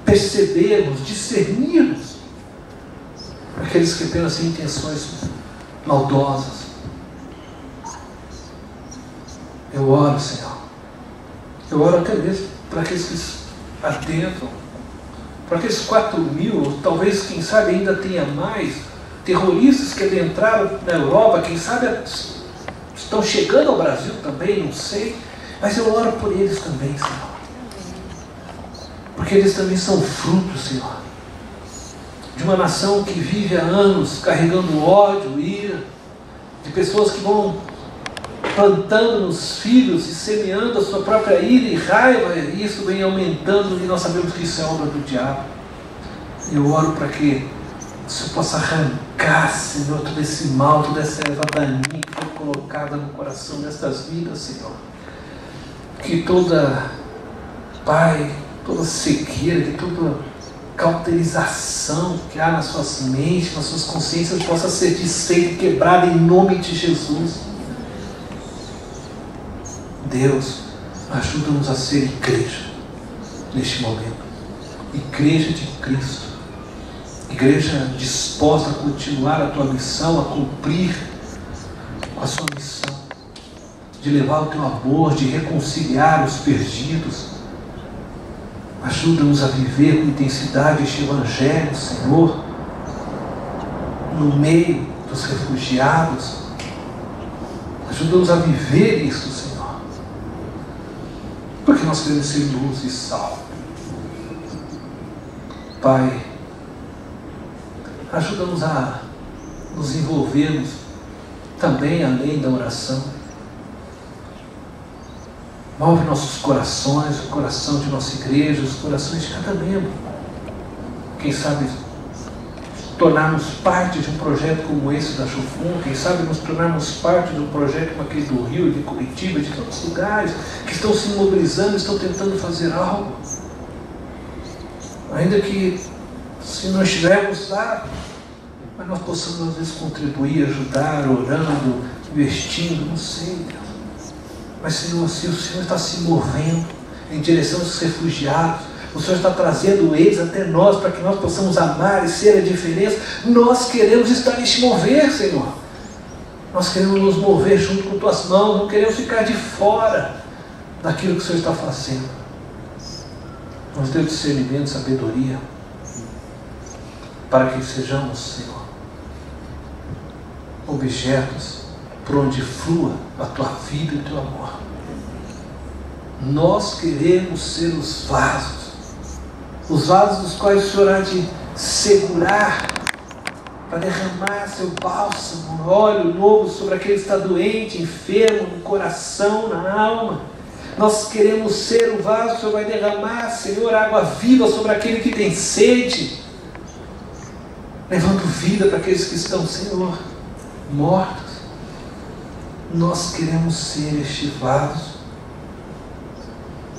percebermos, discernirmos aqueles que apenas têm intenções maldosas. Eu oro, Senhor, eu oro até mesmo para aqueles que atentam, para aqueles 4.000, ou talvez, quem sabe, ainda tenha mais terroristas que adentraram na Europa, quem sabe estão chegando ao Brasil também, não sei, mas eu oro por eles também, Senhor, porque eles também são frutos, Senhor, de uma nação que vive há anos carregando ódio, ira, de pessoas que vão plantando nos filhos e semeando a sua própria ira e raiva, e isso vem aumentando, e nós sabemos que isso é obra do diabo. Eu oro para que o Senhor possa arrancar, Senhor, todo esse mal, toda essa erva daninha que foi colocada no coração destas vidas, Senhor. Que toda, Pai, toda cegueira, que toda cauterização que há nas suas mentes, nas suas consciências, possa ser desfeita e quebrada em nome de Jesus. Deus, ajuda-nos a ser igreja neste momento. Igreja de Cristo. Igreja disposta a continuar a Tua missão, a cumprir a Sua missão, de levar o Teu amor, de reconciliar os perdidos. Ajuda-nos a viver com intensidade este Evangelho, Senhor, no meio dos refugiados. Ajuda-nos a viver isso, Senhor, porque nós queremos ser luz e sal. Pai, ajuda-nos a nos envolvermos também além da oração. Move nossos corações, o coração de nossa igreja, os corações de cada membro. Quem sabe tornarmos parte de um projeto como esse da Chufun, quem sabe nos tornarmos parte de um projeto como aquele do Rio, de Curitiba, de tantos lugares que estão se mobilizando, estão tentando fazer algo. Ainda que, se não estivermos lá, mas nós possamos às vezes contribuir, ajudar, orando, investindo, não sei, Deus. Mas, Senhor, se o Senhor está se movendo em direção aos refugiados, o Senhor está trazendo eles até nós, para que nós possamos amar e ser a diferença, nós queremos estar neste mover, Senhor. Nós queremos nos mover junto com Tuas mãos, não queremos ficar de fora daquilo que o Senhor está fazendo. Nos dê discernimento, sabedoria, para que sejamos, Senhor, objetos por onde flua a Tua vida e o Teu amor. Nós queremos ser os vasos dos quais o Senhor há de segurar para derramar seu bálsamo, óleo novo sobre aquele que está doente, enfermo, no coração, na alma. Nós queremos ser o vaso que o Senhor vai derramar, Senhor, água viva sobre aquele que tem sede, levando vida para aqueles que estão, Senhor, mortos. Nós queremos ser este vaso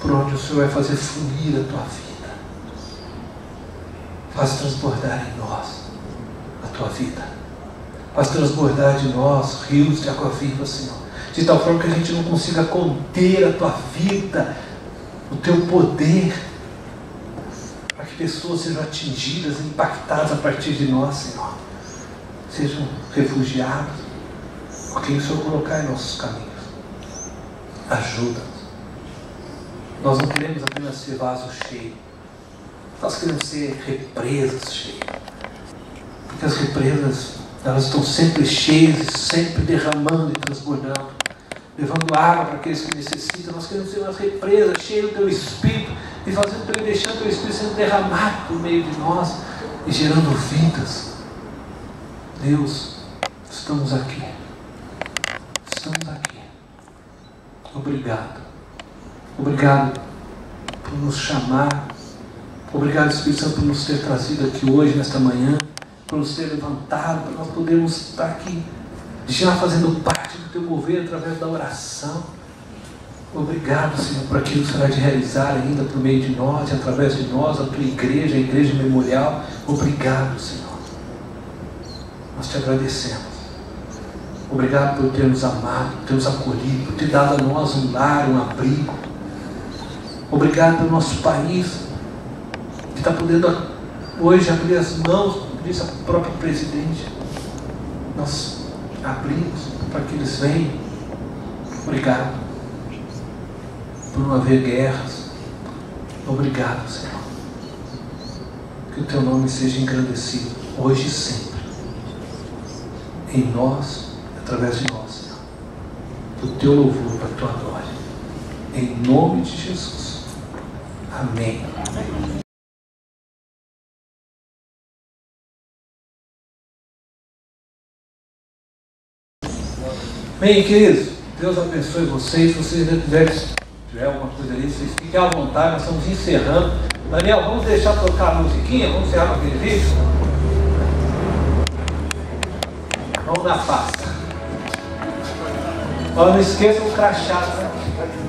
por onde o Senhor vai fazer fluir a Tua vida. Faz transbordar em nós a Tua vida. Faz transbordar de nós rios de água viva, Senhor. De tal forma que a gente não consiga conter a Tua vida, o Teu poder, para que pessoas sejam atingidas, impactadas a partir de nós, Senhor. Sejam refugiados com quem o Senhor colocar em nossos caminhos. Ajuda-nos. Nós não queremos apenas ser vaso cheio. Nós queremos ser represas cheias. Porque as represas, elas estão sempre cheias e sempre derramando e transbordando, levando água para aqueles que necessitam. Nós queremos ser umas represas cheias do Teu Espírito e deixando o Teu Espírito sendo derramado por meio de nós e gerando vidas. Deus, estamos aqui. Estamos aqui. Obrigado. Obrigado por nos chamar. Obrigado, Espírito Santo, por nos ter trazido aqui hoje, nesta manhã, por nos ter levantado, para nós podermos estar aqui, já fazendo parte do Teu mover através da oração. Obrigado, Senhor, por aquilo que o Senhor há de realizar ainda por meio de nós e através de nós, a Tua igreja, a igreja memorial. Obrigado, Senhor. Nós Te agradecemos. Obrigado por ter nos amado, por ter nos acolhido, por ter dado a nós um lar, um abrigo. Obrigado pelo nosso país, que está podendo hoje abrir as mãos, como disse a própria presidente. Nós abrimos para que eles venham. Obrigado por não haver guerras. Obrigado, Senhor. Que o Teu nome seja engrandecido, hoje e sempre, em nós, através de nós, Senhor. Do Teu louvor, para a Tua glória. Em nome de Jesus. Amém. Bem, queridos, Deus abençoe vocês. Se vocês tiver alguma coisa ali, vocês fiquem à vontade, nós estamos encerrando. Daniel, vamos deixar tocar a musiquinha? Vamos encerrar com aquele vídeo? Vamos na pasta. Ó, não esqueçam o crachá, tá?